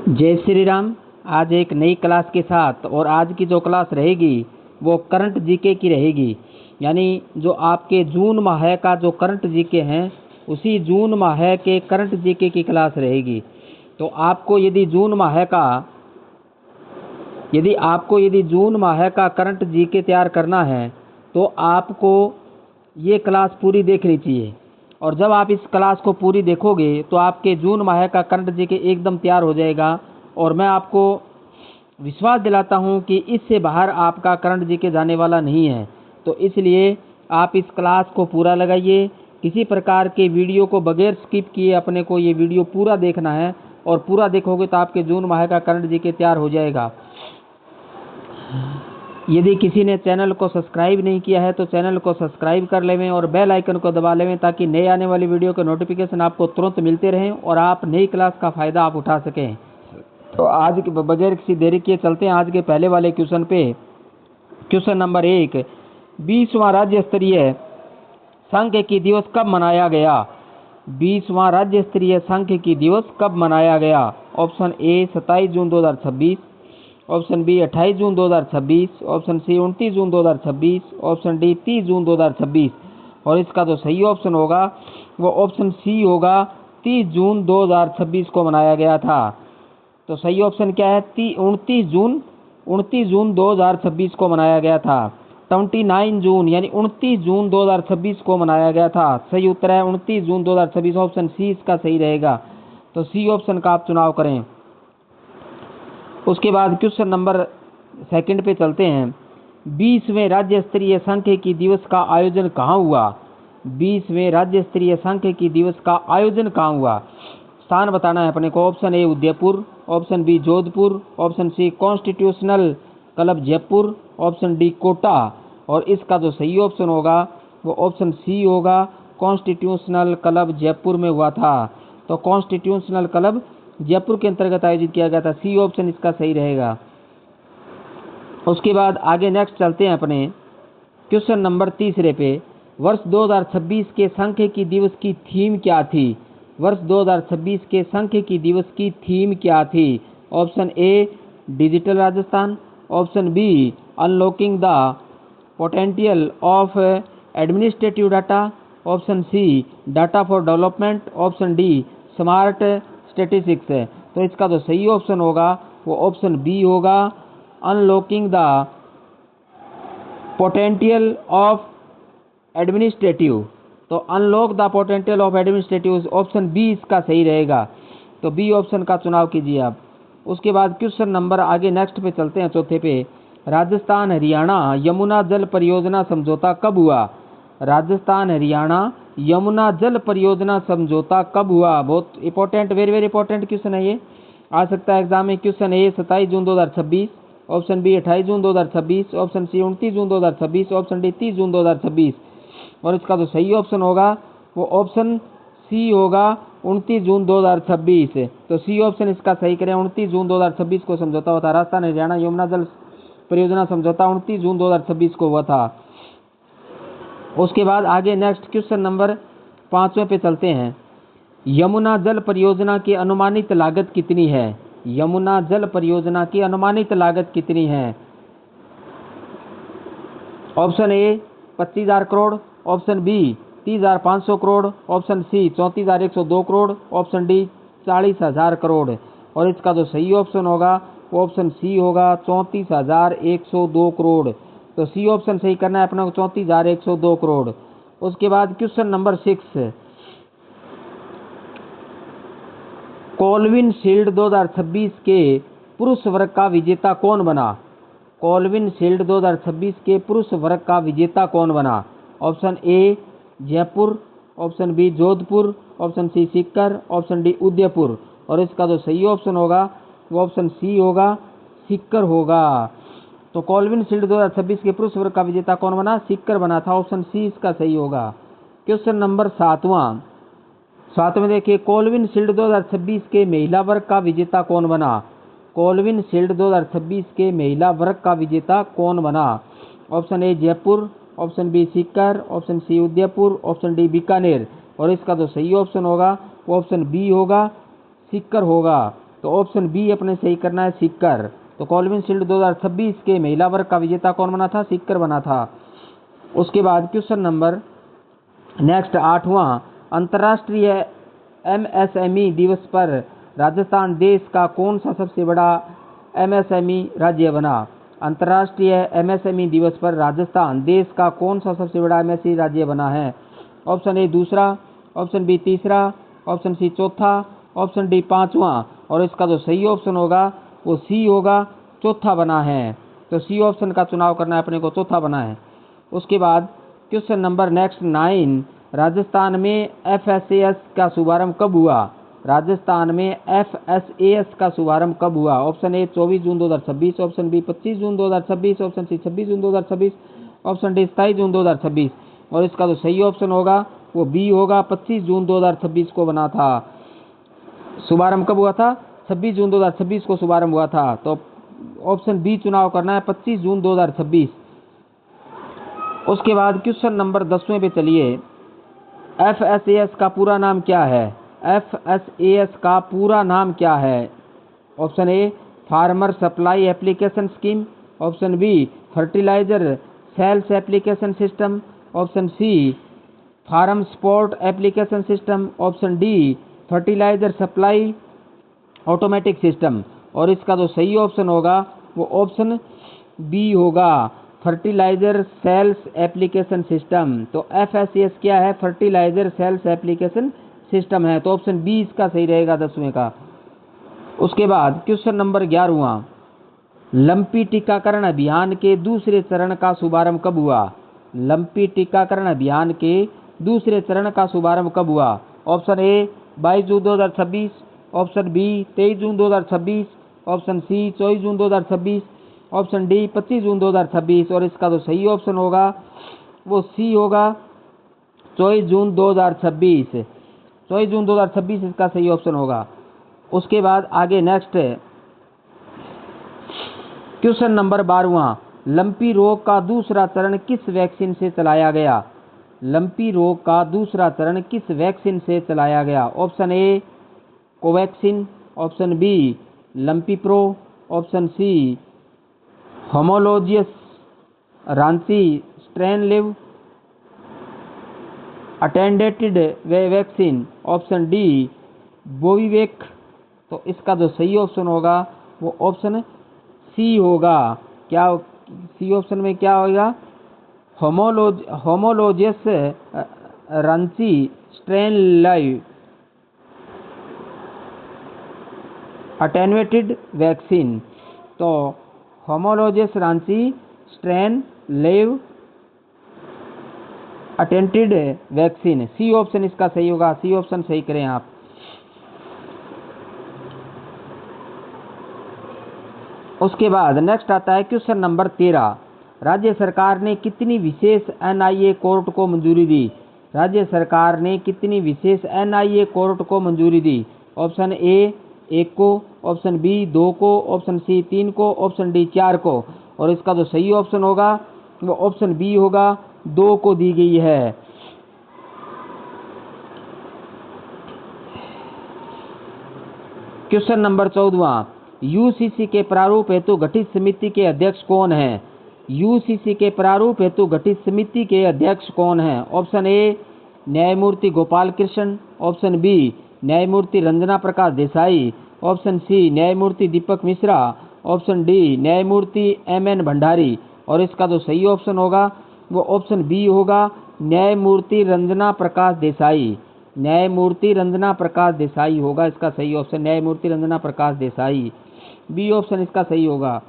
जय श्री राम। आज एक नई क्लास के साथ, और आज की जो क्लास रहेगी वो करंट जीके की रहेगी। यानी जो आपके जून माह का जो करंट जीके हैं, उसी जून माह के करंट जीके की क्लास रहेगी। तो आपको यदि जून माह का करंट जीके तैयार करना है तो आपको ये क्लास पूरी देखनी चाहिए। और जब आप इस क्लास को पूरी देखोगे तो आपके जून माह का करंट जीके एकदम तैयार हो जाएगा। और मैं आपको विश्वास दिलाता हूं कि इससे बाहर आपका करंट जीके जाने वाला नहीं है। तो इसलिए आप इस क्लास को पूरा लगाइए। किसी प्रकार के वीडियो को बगैर स्किप किए अपने को ये वीडियो पूरा देखना है, और पूरा देखोगे तो आपके जून माह का करंट जीके तैयार हो जाएगा। यदि किसी ने चैनल को सब्सक्राइब नहीं किया है तो चैनल को सब्सक्राइब कर लेवें और बेल आइकन को दबा लेवें, ताकि नए आने वाली वीडियो के नोटिफिकेशन आपको तुरंत मिलते रहें और आप नई क्लास का फ़ायदा आप उठा सकें। तो आज के बगैर किसी देरी किए चलते हैं आज के पहले वाले क्वेश्चन पे। क्वेश्चन नंबर 1, 20वां राज्य स्तरीय सांख्यिकी दिवस कब मनाया गया? 20वां राज्य स्तरीय सांख्यिकी दिवस कब मनाया गया? ऑप्शन ए 27 जून 2026, ऑप्शन बी 28 जून 2026, ऑप्शन सी 29 जून 2026, ऑप्शन डी 30 जून 2026। और इसका जो सही ऑप्शन होगा वो ऑप्शन सी होगा, 30 जून 2026 को मनाया गया था। तो सही ऑप्शन क्या है? 29 जून 2026 को मनाया गया था। 29 जून यानी 29 जून 2026 को मनाया गया था। सही उत्तर है 29 जून 2026। ऑप्शन सी इसका सही रहेगा। तो सी ऑप्शन का आप चुनाव करें। उसके बाद क्वेश्चन नंबर 2 पे चलते हैं। 20वें राज्य स्तरीय सांख्यिकी दिवस का आयोजन कहाँ हुआ? 20वें राज्य स्तरीय सांख्यिकी दिवस का आयोजन कहाँ हुआ? स्थान बताना है अपने को। Option A Udaipur, option B Jodhpur, option C constitutional club Jaipur, option D Kota. और इसका जो सही ऑप्शन होगा वो ऑप्शन सी होगा, कॉन्स्टिट्यूशनल क्लब जयपुर में हुआ था। तो कॉन्स्टिट्यूशनल क्लब जयपुर के अंतर्गत आयोजित किया गया था। सी ऑप्शन इसका सही रहेगा। उसके बाद आगे नेक्स्ट चलते हैं अपने क्वेश्चन नंबर 3 पे। वर्ष 2026 के सांख्यिकी दिवस की थीम क्या थी? वर्ष 2026 के सांख्यिकी दिवस की थीम क्या थी? Option A digital Rajasthan, option B unlocking the potential of administrative data, option C data for development, option D smart statistics है। तो इसका जो सही ऑप्शन होगा वो ऑप्शन बी होगा, unlocking the potential of administrative. तो unlock the potential of administrative, option B इसका सही रहेगा। तो बी ऑप्शन का चुनाव कीजिए आप। उसके बाद क्वेश्चन नंबर आगे नेक्स्ट पे चलते हैं 4 पे। राजस्थान हरियाणा यमुना जल परियोजना समझौता कब हुआ? राजस्थान हरियाणा यमुना जल परियोजना समझौता कब हुआ? बहुत important, very very important question है ये। आ सकता है एग्जाम में। क्वेश्चन ए 27 जून 2026, ऑप्शन बी 28 जून 2026, ऑप्शन सी 29 जून 2026, ऑप्शन डी 30 जून 2026। और इसका जो सही ऑप्शन होगा वो ऑप्शन सी होगा, 29 जून 2026। तो सी ऑप्शन इसका सही करें। 29 जून 2026 को समझौता हुआ था। राजस्थान हरियाणा यमुना जल परियोजना समझौता 29 जून 2026 को हुआ था। उसके बाद आगे नेक्स्ट क्वेश्चन नंबर 5 पे चलते हैं। यमुना जल परियोजना की अनुमानित लागत कितनी है? यमुना जल परियोजना की अनुमानित लागत कितनी है? Option A 25,000 crore, option B 30,500 crore, option C 34,102 crore, option D 40,000 crore. और इसका जो सही ऑप्शन होगा वो ऑप्शन सी होगा, 34,102 करोड़। तो सी ऑप्शन सही करना है अपना को, 34,102 करोड़। उसके बाद क्वेश्चन नंबर 6, कोलविन शील्ड 2026 के पुरुष वर्ग का विजेता कौन बना? कोलविन शील्ड 2026 के पुरुष वर्ग का विजेता कौन बना? Option A Jaipur, option B Jodhpur, option C Sikar, option D Udaipur. और इसका जो सही ऑप्शन होगा वो ऑप्शन सी होगा, सीकर होगा। तो कोलविन शील्ड 2026 के पुरुष वर्ग का विजेता कौन बना? सीकर बना था। ऑप्शन सी इसका सही होगा। क्वेश्चन नंबर 7 में देखिए, कोलविन शील्ड 2026 के महिला वर्ग का विजेता कौन बना? कोलविन शील्ड 2026 के महिला वर्ग का विजेता कौन बना? Option A Jaipur, option B Sikar, option C Udaipur, option D Bikaner. और इसका जो सही ऑप्शन होगा वो ऑप्शन बी होगा, सीकर होगा। तो ऑप्शन बी अपने सही करना है, सीकर। तो कॉल्विन शील्ड 2026 के महिला वर्ग का विजेता कौन बना था? सीकर बना था। उसके बाद क्वेश्चन नंबर नेक्स्ट 8वां, अंतर्राष्ट्रीय एमएसएमई दिवस पर राजस्थान देश का कौन सा सबसे बड़ा एमएसएमई राज्य बना? अंतर्राष्ट्रीय एमएसएमई दिवस पर राजस्थान देश का कौन सा सबसे बड़ा एमएसएमई राज्य बना है? ऑप्शन ए दूसरा, ऑप्शन बी तीसरा, ऑप्शन सी चौथा, ऑप्शन डी पांचवा, और इसका जो सही ऑप्शन होगा वो सी होगा, चौथा बना है। तो सी ऑप्शन का चुनाव करना है अपने को, चौथा बना है। उसके बाद क्वेश्चन नंबर नेक्स्ट 9, राजस्थान में एफएसएएस का शुभारंभ कब हुआ? राजस्थान में एफएसएएस का शुभारंभ कब हुआ? ऑप्शन ए 24 जून 2026, ऑप्शन बी 25 जून 2026, ऑप्शन सी 26 जून 2026, ऑप्शन डी 27 जून 2026, और इसका जो सही ऑप्शन होगा वो बी होगा, 25 जून 2026 को बना था। शुभारंभ कब हुआ था? 26 जून 2026 को शुभारंभ हुआ था। तो ऑप्शन बी चुनाव करना है, 25 जून 2026। उसके बाद क्वेश्चन नंबर 10वें पे चलिए। एफएसएएस का पूरा नाम क्या है? एफएसएएस का पूरा नाम क्या है? Option A farmer supply application scheme, option B fertiliser sales application system, option C farm support application system, option D fertiliser supply automatic system, और इसका जो सही ऑप्शन होगा वो ऑप्शन बी होगा, फर्टिलाइजर सेल्स एप्लीकेशन सिस्टम। तो FSAS क्या है? फर्टिलाइजर सेल्स एप्लीकेशन सिस्टम है। तो ऑप्शन बी इसका सही रहेगा 10वें का। उसके बाद क्वेश्चन नंबर 11वां, लंपी टीकाकरण अभियान के दूसरे चरण का शुभारंभ कब हुआ? लंपी टीकाकरण अभियान के दूसरे चरण का शुभारंभ कब हुआ? ऑप्शन ए 22 जून 2026, ऑप्शन बी 23 जून 2026, ऑप्शन सी 24 जून 2026, ऑप्शन डी 25 जून 2026, और इसका जो सही ऑप्शन होगा वो सी होगा, 24 जून 2026। 24 जून 2026 इसका सही ऑप्शन होगा। उसके बाद आगे नेक्स्ट क्वेश्चन नंबर 12वां, लंपी रोग का दूसरा चरण किस वैक्सीन से चलाया गया? लंपी रोग का दूसरा चरण किस वैक्सीन से चलाया गया? Option A Covaxin, option B lumpy pro, option C homologous Ranchi strain live attenuated vaccine, option D Bovivac. तो इसका जो सही ऑप्शन होगा वो ऑप्शन सी होगा। क्या सी ऑप्शन में क्या होगा? Homologous Ranchi strain live attenuated vaccine. तो homologous Ranchi strain live attenuated vaccine, C option इसका सही होगा। सी ऑप्शन सही करें आप। उसके बाद नेक्स्ट आता है क्वेश्चन नंबर 13, राज्य सरकार ने कितनी विशेष एनआईए कोर्ट को मंजूरी दी? राज्य सरकार ने कितनी विशेष एनआईए कोर्ट को मंजूरी दी? ऑप्शन ए 1 को, ऑप्शन बी 2 को, ऑप्शन सी 3 को, ऑप्शन डी 4 को, और इसका जो सही ऑप्शन होगा वो ऑप्शन बी होगा, 2 को दी गई है। क्वेश्चन नंबर 14वां, यूसीसी के प्रारूप हेतु गठित समिति के अध्यक्ष कौन है? यूसीसी के प्रारूप हेतु गठित समिति के अध्यक्ष कौन है? ऑप्शन ए न्यायमूर्ति गोपाल कृष्ण, ऑप्शन बी न्यायमूर्ति रंजना प्रकाश देसाई, ऑप्शन सी न्यायमूर्ति दीपक मिश्रा, ऑप्शन डी न्यायमूर्ति एमएन भंडारी, और इसका जो सही ऑप्शन होगा वो ऑप्शन बी होगा, न्यायमूर्ति रंजना प्रकाश देसाई। न्यायमूर्ति रंजना प्रकाश देसाई होगा इसका सही ऑप्शन, न्यायमूर्ति रंजना प्रकाश देसाई, बी ऑप्शन इसका सही होगा।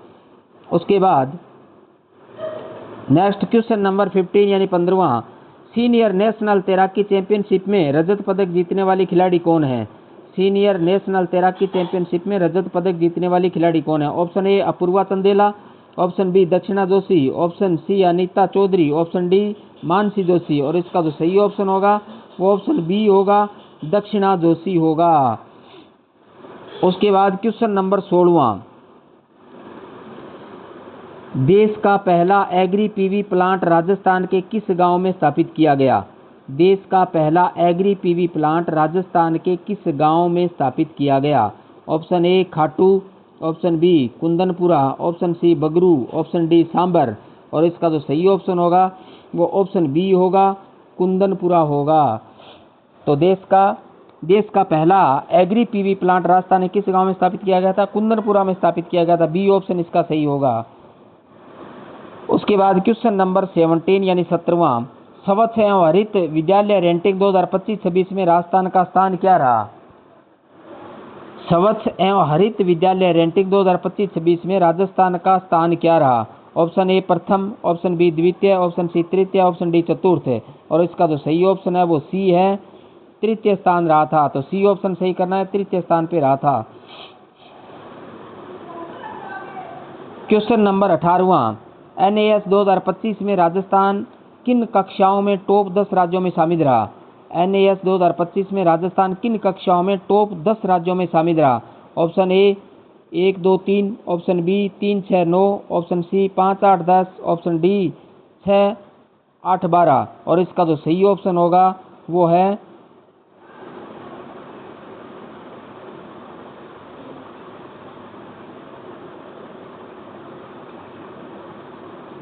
उसके बाद नेक्स्ट क्वेश्चन नंबर 15 यानी 15वां, सीनियर नेशनल तैराकी चैंपियनशिप में रजत पदक जीतने वाली खिलाड़ी कौन है? सीनियर नेशनल तैराकी चैंपियनशिप में रजत पदक जीतने वाली खिलाड़ी कौन है? Option A Apurva Chandela, option B Dakshina Joshi, option C Anita Choudhary, option D Mansi Joshi, और इसका जो सही ऑप्शन होगा वो ऑप्शन बी होगा, दक्षिणा जोशी होगा। उसके बाद क्वेश्चन नंबर 16वां, देश का पहला एग्री पीवी प्लांट राजस्थान के किस गांव में स्थापित किया गया? देश का पहला एग्री पीवी प्लांट राजस्थान के किस गांव में स्थापित किया गया? Option A Khatu, option B Kundanpura, option C Bagru, option D Sambhar. और इसका जो सही ऑप्शन होगा वो ऑप्शन बी होगा, कुंदनपुरा होगा। तो देश का पहला एग्री पीवी प्लांट राजस्थान में किस गांव में स्थापित किया गया था? कुंदनपुरा में स्थापित किया गया था। बी ऑप्शन इसका सही होगा। उसके बाद क्वेश्चन नंबर 17 यानी 17वां, स्वच्छ एवं हरित विद्यालय रैंकिंग 2025-26 में राजस्थान का स्थान क्या रहा? स्वच्छ एवं हरित विद्यालय रैंकिंग 2025-26 में राजस्थान का स्थान क्या रहा? ऑप्शन ए प्रथम, ऑप्शन बी द्वितीय, ऑप्शन सी तृतीय, ऑप्शन डी चतुर्थ। और इसका जो सही ऑप्शन है वो सी है, तृतीय स्थान रहा था। तो सी ऑप्शन सही करना है, तृतीय स्थान पे रहा था। क्वेश्चन नंबर 18वां, NAS 2025 में राजस्थान किन कक्षाओं में टॉप 10 राज्यों में शामिल रहा? NAS 2025 में राजस्थान किन कक्षाओं में टॉप 10 राज्यों में शामिल रहा? Option A 1, 2, 3, option B 3, 6, 9, option C 5, 8, 10, option D 6, 8, 12। और इसका जो सही ऑप्शन होगा वो है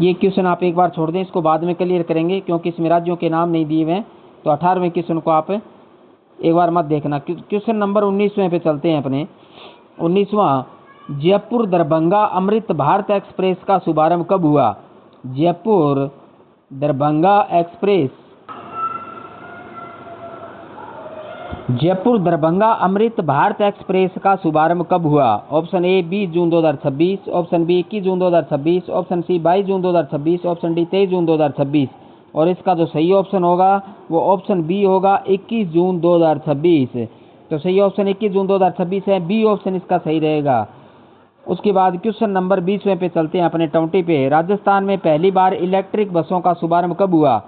ये क्वेश्चन आप एक बार छोड़ दें, इसको बाद में क्लियर करेंगे क्योंकि इसमें राज्यों के नाम नहीं दिए हुए हैं। तो 18वें क्वेश्चन को आप एक बार मत देखना। क्वेश्चन नंबर 19वें पे चलते हैं अपने। 19वां, जयपुर दरभंगा अमृत भारत एक्सप्रेस का शुभारंभ कब हुआ? जयपुर दरभंगा अमृत भारत एक्सप्रेस का शुभारंभ कब हुआ? ऑप्शन ए 20 जून 2026, ऑप्शन बी 21 जून 2026, ऑप्शन सी 22 जून 2026, ऑप्शन डी 23 जून 2026। और इसका जो सही ऑप्शन होगा वो ऑप्शन बी होगा, 21 जून 2026। तो सही ऑप्शन 21 जून 2026 है, बी ऑप्शन इसका सही रहेगा। उसके बाद क्वेश्चन नंबर 20वें पे चलते हैं अपने 20 पे। राजस्थान में पहली बार इलेक्ट्रिक बसों का शुभारंभ कब हुआ?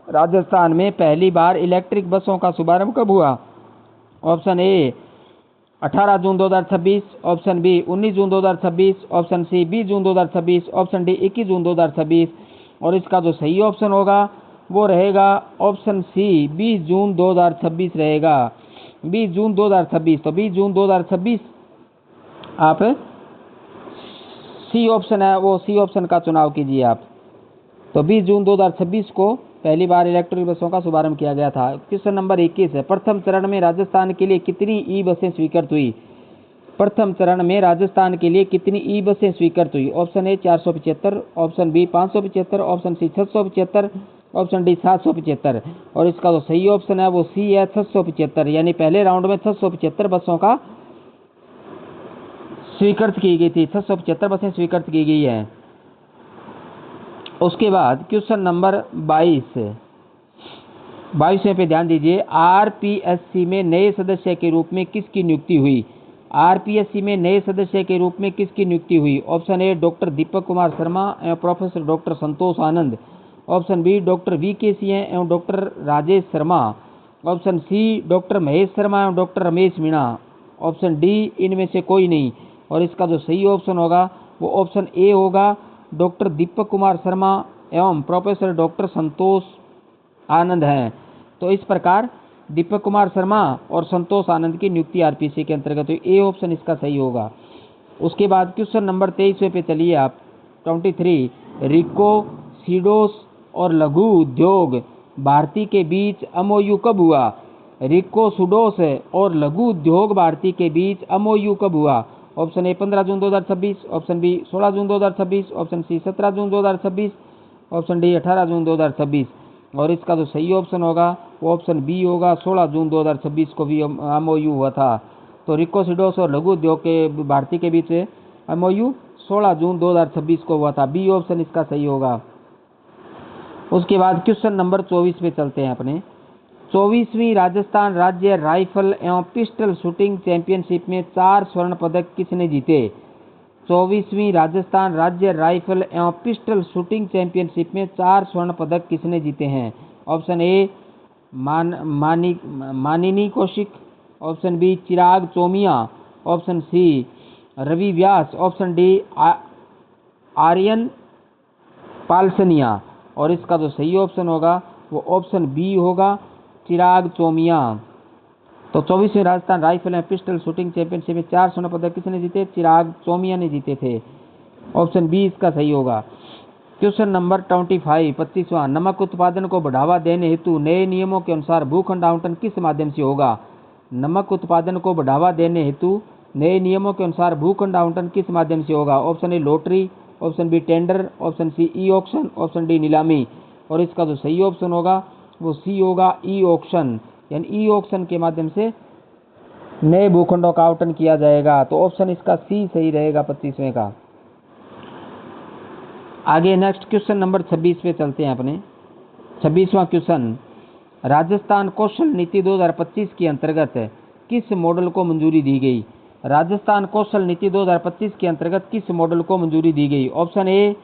राजस्थान में पहली बार इलेक्ट्रिक बसों का शुभारंभ कब हुआ? ऑप्शन ए 18 जून 2026, ऑप्शन बी 19 जून 2026, ऑप्शन सी 20 जून 2026, ऑप्शन डी 21 जून 2026। और इसका जो सही ऑप्शन होगा वो रहेगा ऑप्शन सी 20 जून 2026 रहेगा, 20 जून 2026। तो 20 जून 2026 आप सी ऑप्शन है वो सी ऑप्शन का चुनाव कीजिए आप। तो 20 जून 2026 को पहली बार इलेक्ट्रिक बसों का शुभारंभ किया गया था। क्वेश्चन नंबर 21 है, प्रथम चरण में राजस्थान के लिए कितनी ई बसें स्वीकृत हुई? प्रथम चरण में राजस्थान के लिए कितनी ई बसें स्वीकृत हुई? Option A 475, option B 575, option C 675, option D 775। और इसका जो सही ऑप्शन है वो सी है, 675। यानी पहले राउंड में 675 बसों का स्वीकृत की गई थी, 675 बसें स्वीकृत की गई है। उसके बाद क्वेश्चन नंबर 22 पे ध्यान दीजिए। आरपीएससी में नए सदस्य के रूप में किसकी नियुक्ति हुई? आरपीएससी में नए सदस्य के रूप में किसकी नियुक्ति हुई? Option A doctor Deepak Kumar Sharma एवं professor doctor Santosh Anand, option B doctor V K Singh एवं doctor Rajesh Sharma, option C doctor Mahesh Sharma एवं doctor Ramesh Meena, option D इनमें से कोई नहीं। और इसका जो सही ऑप्शन होगा वो ऑप्शन ए होगा, डॉक्टर दीपक कुमार शर्मा एवं प्रोफेसर डॉक्टर संतोष आनंद हैं। तो इस प्रकार दीपक कुमार शर्मा और संतोष आनंद की नियुक्ति आरपीएससी के अंतर्गत हुई, ए ऑप्शन इसका सही होगा। उसके बाद क्वेश्चन नंबर 23 पे चलिए आप। 23, रिको सीडोस और लघु उद्योग भारती के बीच एमओयू कब हुआ? रिको सुडोस और लघु उद्योग भारती के बीच एमओयू कब हुआ? ऑप्शन ए 15 जून 2026, ऑप्शन बी 16 जून 2026, ऑप्शन सी 17 जून 2026, ऑप्शन डी 18 जून 2026। और इसका जो सही ऑप्शन होगा वो ऑप्शन बी होगा, 16 जून 2026 को भी एमओयू हुआ था। तो रिको सीडोस और लघु उद्योग के भारती के बीच एमओयू 16 जून 2026 को हुआ था, बी ऑप्शन इसका सही होगा। उसके बाद क्वेश्चन नंबर 24 पे चलते हैं अपने। 24वीं राजस्थान राज्य राइफल एवं पिस्टल शूटिंग चैंपियनशिप में 4 स्वर्ण पदक किसने जीते? 24वीं राजस्थान राज्य राइफल एवं पिस्टल शूटिंग चैंपियनशिप में 4 स्वर्ण पदक किसने जीते हैं? Option A Manini Kaushik, option B Chirag Chomiya, option C Ravi Vyas, option D Aryan Palsaniya. और इसका जो सही ऑप्शन होगा वो ऑप्शन बी होगा, चिराग चोमिया। तो 24वीं Rajasthan rifle and pistol shooting championship में 4 स्वर्ण पदक किसने जीते? चिराग चौमिया ने जीते थे। ऑप्शन बी इसका सही होगा। क्वेश्चन नंबर 25 25वां, नमक उत्पादन को बढ़ावा देने हेतु नए नियमों के अनुसार भूखंड आवंटन किस माध्यम से होगा? नमक उत्पादन को बढ़ावा देने हेतु नए नियमों के अनुसार भूखंड आवंटन किस माध्यम से होगा? Option A lottery, option B tender, option C e auction, option D नीलामी। और इसका जो सही ऑप्शन होगा वो सी होगा, ई ऑक्शन। यानी ई ऑक्शन के माध्यम से नए भूखंडों का आवंटन किया जाएगा। तो ऑप्शन इसका सी सही रहेगा 25वें का। आगे नेक्स्ट क्वेश्चन नंबर 26 पे चलते हैं अपने। 26वां क्वेश्चन, राजस्थान कौशल नीति 2025 के अंतर्गत किस मॉडल को मंजूरी दी गई? राजस्थान कौशल नीति 2025 के अंतर्गत किस मॉडल को मंजूरी दी गई? Option A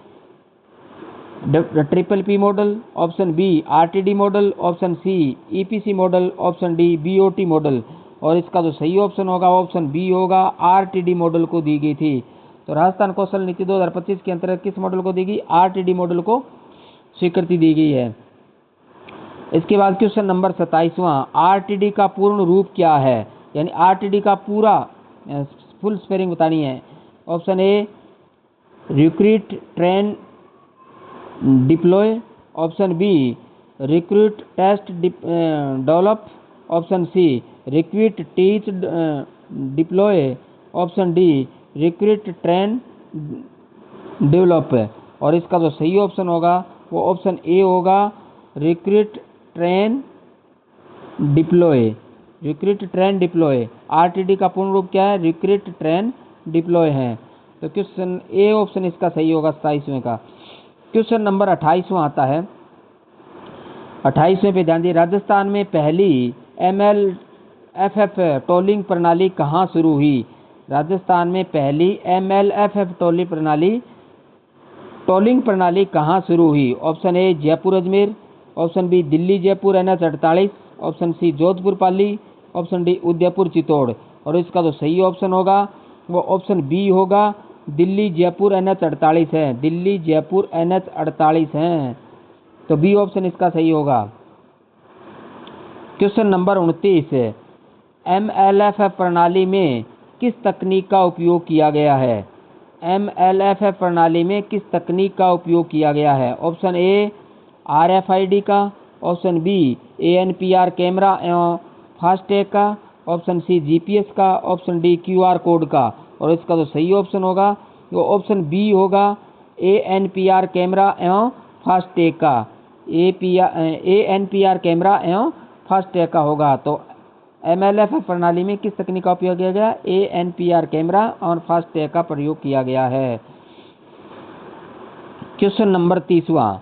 triple P model, option B RTD model, option C EPC model, option D BOT model. और इसका जो सही ऑप्शन होगा ऑप्शन बी होगा, आरटीडी मॉडल को दी गई थी। तो राजस्थान कौशल नीति 2025 के अंतर्गत किस मॉडल को दी गई? आरटीडी मॉडल को स्वीकृति दी गई है। इसके बाद क्वेश्चन नंबर 27वां, आरटीडी का पूर्ण रूप क्या है? यानी आरटीडी का पूरा फुल स्पेलिंग बतानी है। Option A recruit train deploy, option B recruit test develop, option C recruit teach deploy, option D recruit train develop. और इसका जो सही ऑप्शन होगा वो ऑप्शन ए होगा, recruit train deploy. Recruit train deploy, RTD का पूर्ण रूप क्या है? रिक्रूट ट्रेन डिप्लॉय है। तो क्वेश्चन ए ऑप्शन इसका सही होगा 27वें का। क्वेश्चन नंबर 28वां आता है। 28वें पे ध्यान दिए, राजस्थान में पहली MLFF टोलिंग प्रणाली कहाँ शुरू हुई? राजस्थान में पहली MLFF टोलिंग प्रणाली कहाँ शुरू हुई? Option A Jaipur Ajmer, option B Delhi Jaipur NH 48, option C Jodhpur Pali, option D Udaipur Chittor. और इसका जो सही ऑप्शन होगा वो ऑप्शन बी होगा, दिल्ली जयपुर NH 48 है। दिल्ली जयपुर NH 48 है। तो बी ऑप्शन इसका सही होगा। क्वेश्चन नंबर 29, MLFF प्रणाली में किस तकनीक का उपयोग किया गया है? MLFF प्रणाली में किस तकनीक का उपयोग किया गया है? ऑप्शन ए RFID का, ऑप्शन बी ANPR कैमरा एवं फास्टैग का, ऑप्शन सी GPS का, ऑप्शन डी QR कोड का। और इसका जो सही ऑप्शन होगा वो ऑप्शन बी होगा, ANPR कैमरा एवं फास्टैग का। ANPR कैमरा एवं फास्टैग का होगा। तो MLFF प्रणाली में किस तकनीक का उपयोग किया गया? ANPR कैमरा और फास्टैग का प्रयोग किया गया है। क्वेश्चन नंबर 30वां,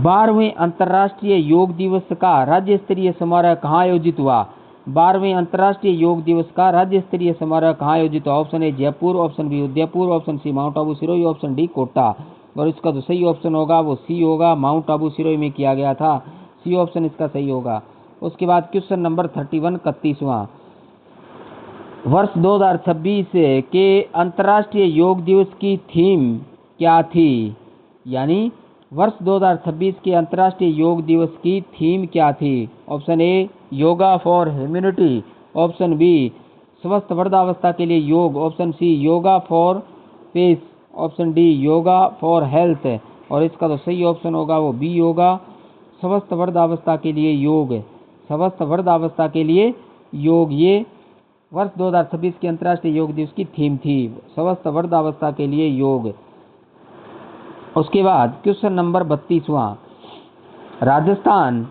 12वें अंतर्राष्ट्रीय योग दिवस का राज्य स्तरीय समारोह कहाँ आयोजित हुआ? 12वें अंतर्राष्ट्रीय योग दिवस का राज्य स्तरीय समारोह कहाँ आयोजित हुआ? Option A Jaipur, option B Udaipur, option C mount Abu Sirohi, option D Kota. और इसका जो सही ऑप्शन होगा वो सी होगा, माउंट आबू सिरोही में किया गया था। सी ऑप्शन इसका सही होगा। उसके बाद क्वेश्चन नंबर 31 31वां, वर्ष 2026 के अंतर्राष्ट्रीय योग दिवस की थीम क्या थी? यानी वर्ष 2026 के अंतर्राष्ट्रीय योग दिवस की थीम क्या थी? Option A yoga for humanity, option B स्वस्थ वृद्धावस्था के लिए योग, option C yoga for peace, option D yoga for health. और इसका जो सही ऑप्शन होगा वो बी होगा, स्वस्थ वृद्धावस्था के लिए योग। स्वस्थ वृद्धावस्था के लिए योग, ये वर्ष 2026 के अंतर्राष्ट्रीय योग दिवस की थीम थी, स्वस्थ वृद्धावस्था के लिए योग। उसके बाद क्वेश्चन नंबर 32वां, राजस्थान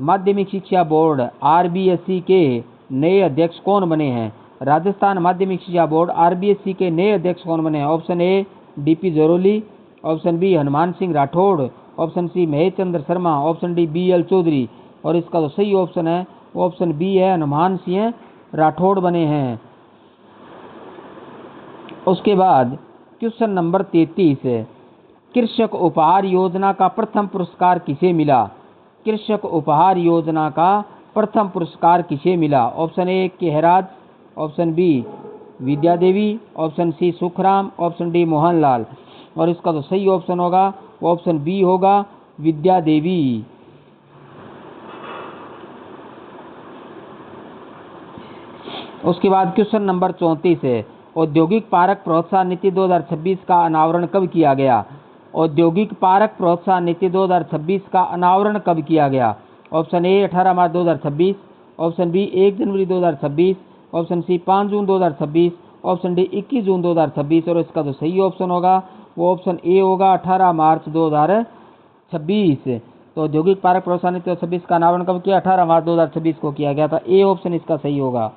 माध्यमिक शिक्षा बोर्ड RBSE के नए अध्यक्ष कौन बने हैं? राजस्थान माध्यमिक शिक्षा बोर्ड RBSE के नए अध्यक्ष कौन बने हैं? Option A DP Jaroli, option B Hanuman Singh Rathore, option C Mahesh Chandra Sharma, option D BL Choudhary. और इसका जो सही ऑप्शन है वो ऑप्शन बी है, हनुमान सिंह राठौड़ बने हैं। उसके बाद क्वेश्चन नंबर 33, कृषक उपहार योजना का प्रथम पुरस्कार किसे मिला? कृषक उपहार योजना का प्रथम पुरस्कार किसे मिला? Option A Kehraj, option B Vidya Devi, option C Sukhram, option D Mohanlal. और इसका जो सही ऑप्शन होगा वो ऑप्शन बी होगा, विद्या देवी। उसके बाद क्वेश्चन नंबर 34 है, औद्योगिक पार्क प्रोत्साहन नीति 2026 का अनावरण कब किया गया? औद्योगिक पार्क प्रोत्साहन नीति 2026 का अनावरण कब किया गया? ऑप्शन ए 18 मार्च 2026, ऑप्शन बी 1 जनवरी 2026, ऑप्शन सी 5 जून 2026, ऑप्शन डी 21 जून 2026 और इसका जो सही ऑप्शन होगा वो ऑप्शन ए होगा 18 मार्च 2026। तो औद्योगिक पार्क प्रोत्साहन नीति 2026 का अनावरण कब किया? 18 मार्च 2026 को किया गया था। ए ऑप्शन इसका सही होगा।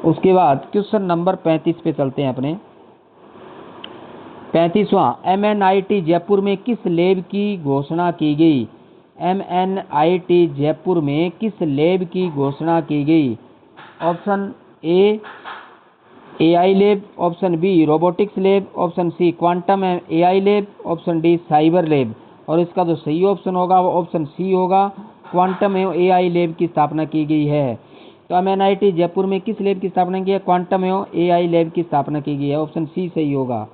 उसके बाद क्वेश्चन नंबर 35 पे चलते हैं अपने। 35वां, MNIT जयपुर में किस लैब की घोषणा की गई? MNIT जयपुर में किस लैब की घोषणा की गई? Option A AI lab, option B robotics lab, option C quantum AI lab, option D cyber lab और इसका जो सही ऑप्शन होगा वो ऑप्शन सी होगा, क्वांटम एवं AI लैब की स्थापना की गई है। तो MNIT जयपुर में किस लैब की स्थापना की है? क्वांटम एवं AI लैब की स्थापना की गई है। ऑप्शन सी सही होगा।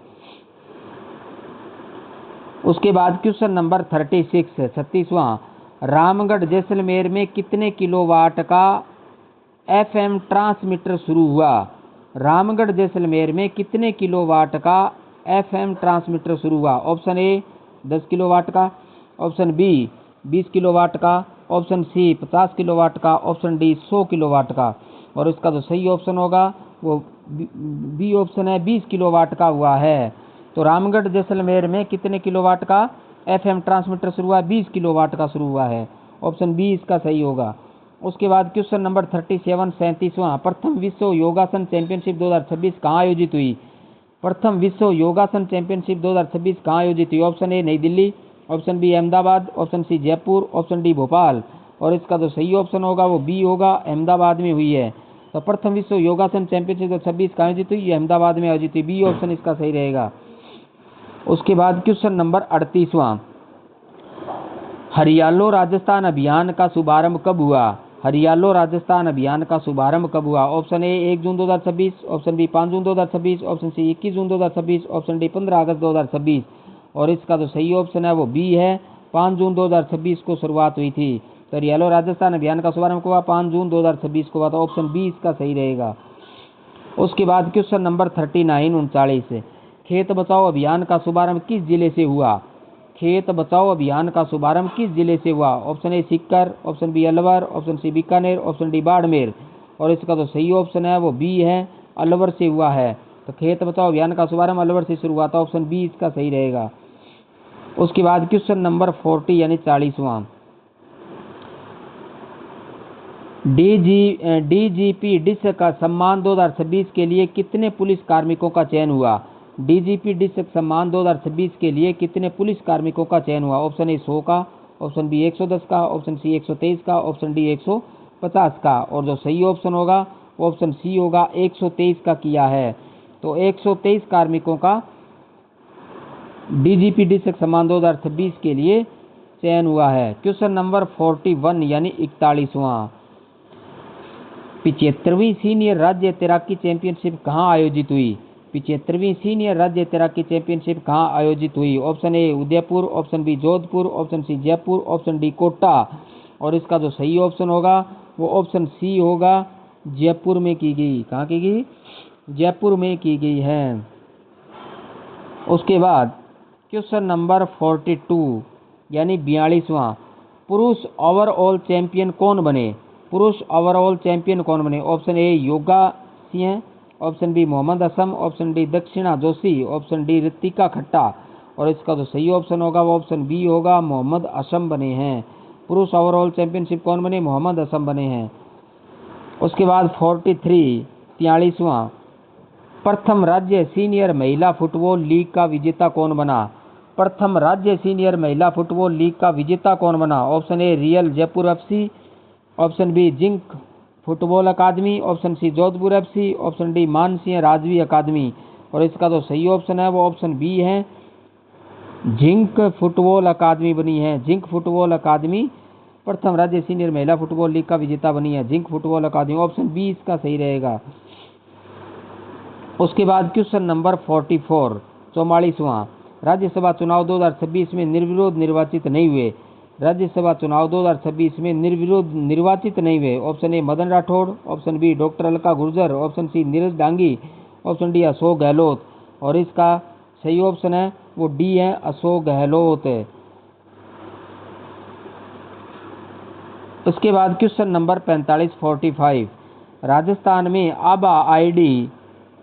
उसके बाद क्वेश्चन नंबर 36 36वां, रामगढ़ जैसलमेर में कितने किलोवाट का FM ट्रांसमीटर शुरू हुआ? रामगढ़ जैसलमेर में कितने किलोवाट का FM ट्रांसमीटर शुरू हुआ? ऑप्शन ए 10 किलोवाट का, ऑप्शन बी 20 किलोवाट का, ऑप्शन सी 50 किलोवाट का, ऑप्शन डी 100 किलोवाट का और इसका जो सही ऑप्शन होगा वो बी ऑप्शन है 20 किलोवाट का हुआ है। तो रामगढ़ जैसलमेर में कितने किलोवाट का FM ट्रांसमीटर शुरू हुआ? 20 किलोवाट का शुरू हुआ है। ऑप्शन बी इसका सही होगा। उसके बाद क्वेश्चन नंबर 37 37वां, प्रथम विश्व योगासन चैंपियनशिप 2026 कहाँ आयोजित हुई? प्रथम विश्व योगासन चैंपियनशिप 2026 कहाँ आयोजित हुई? Option A New Delhi, option B Ahmedabad, option C Jaipur, option D Bhopal और इसका जो सही ऑप्शन होगा वो बी होगा, अहमदाबाद में हुई है। तो प्रथम विश्व योगासन चैंपियनशिप 2026 कहाँ आयोजित हुई? अहमदाबाद में आयोजित हुई। बी ऑप्शन इसका सही रहेगा। उसके बाद क्वेश्चन नंबर 38वां, हरियालो राजस्थान अभियान का शुभारंभ कब हुआ? हरियालो राजस्थान अभियान का शुभारंभ कब हुआ? ऑप्शन ए 1 जून 2026, ऑप्शन बी 5 जून 2026, ऑप्शन सी 21 जून 2026, ऑप्शन डी 15 अगस्त 2026 और इसका जो सही ऑप्शन है वो बी है, 5 जून 2026 को शुरुआत हुई थी। तो हरियालो राजस्थान अभियान का शुभारंभ कब हुआ? 5 जून 2026 को हुआ। तो ऑप्शन बी इसका सही रहेगा। उसके बाद क्वेश्चन नंबर 39 39, खेत बचाओ अभियान का शुभारंभ किस जिले से हुआ? खेत बचाओ अभियान का शुभारंभ किस जिले से हुआ? Option A Sikar, option B Alwar, option C Bikaner, option D Barmer और इसका जो सही ऑप्शन है वो बी है, अलवर से हुआ है। तो खेत बचाओ अभियान का शुभारंभ अलवर से शुरू हुआ था। ऑप्शन बी इसका सही रहेगा। उसके बाद क्वेश्चन नंबर 40 यानी 40वां, DGP डिस्क का सम्मान 2026 के लिए कितने पुलिस कार्मिकों का चयन हुआ? DGP डिस्क सम्मान 2026 के लिए कितने पुलिस कार्मिकों का चयन हुआ? ऑप्शन ए 100 का, ऑप्शन बी 110 का, ऑप्शन सी 123 का, ऑप्शन डी 150 का और जो सही ऑप्शन होगा वो ऑप्शन सी होगा, 123 का किया है। तो 123 कार्मिकों का DGP डिस्क सम्मान 2026 के लिए चयन हुआ है। क्वेश्चन नंबर 41 यानी 41वां, 75वीं सीनियर राज्य तैराकी चैंपियनशिप कहाँ आयोजित हुई? 75वीं सीनियर राज्य तैराकी चैंपियनशिप कहाँ आयोजित हुई? Option A Udaipur, option B Jodhpur, option C Jaipur, option D Kota और इसका जो सही ऑप्शन होगा वो ऑप्शन सी होगा, जयपुर में की गई। कहाँ की गई? जयपुर में की गई है। उसके बाद क्वेश्चन नंबर 42 यानी 42वां, पुरुष ओवरऑल चैंपियन कौन बने? पुरुष ओवरऑल चैंपियन कौन बने? Option A Yoga Singh, option B Mohammad Asam, option D Dakshina Joshi, option D Ritika खट्टा और इसका जो सही ऑप्शन होगा वो ऑप्शन बी होगा, मोहम्मद असम बने हैं। पुरुष ओवरऑल चैंपियनशिप कौन बने? मोहम्मद असम बने हैं। उसके बाद 43 43वां, प्रथम राज्य सीनियर महिला फुटबॉल लीग का विजेता कौन बना? प्रथम राज्य सीनियर महिला फुटबॉल लीग का विजेता कौन बना? Option A real Jaipur FC, option B zinc football academy, option C Jodhpur FC, option D Mansingh Rajvi academy और इसका जो सही ऑप्शन है वो ऑप्शन बी है, जिंक फुटबॉल अकादमी बनी है। जिंक फुटबॉल अकादमी प्रथम राज्य सीनियर महिला फुटबॉल लीग का विजेता बनी है, zinc football academy. Option B इसका सही रहेगा। उसके बाद क्वेश्चन नंबर 44 44वां, राज्यसभा चुनाव 2026 में निर्विरोध निर्वाचित नहीं हुए राज्यसभा चुनाव 2026 में निर्विरोध निर्वाचित नहीं हुए? Option A Madan Rathore, option B doctor Alka Gurjar, option C Neeraj Dangi, option D Ashok Gehlot. और इसका सही ऑप्शन है वो डी है, अशोक गहलोत। उसके बाद क्वेश्चन नंबर 45 राजस्थान में आभा आईडी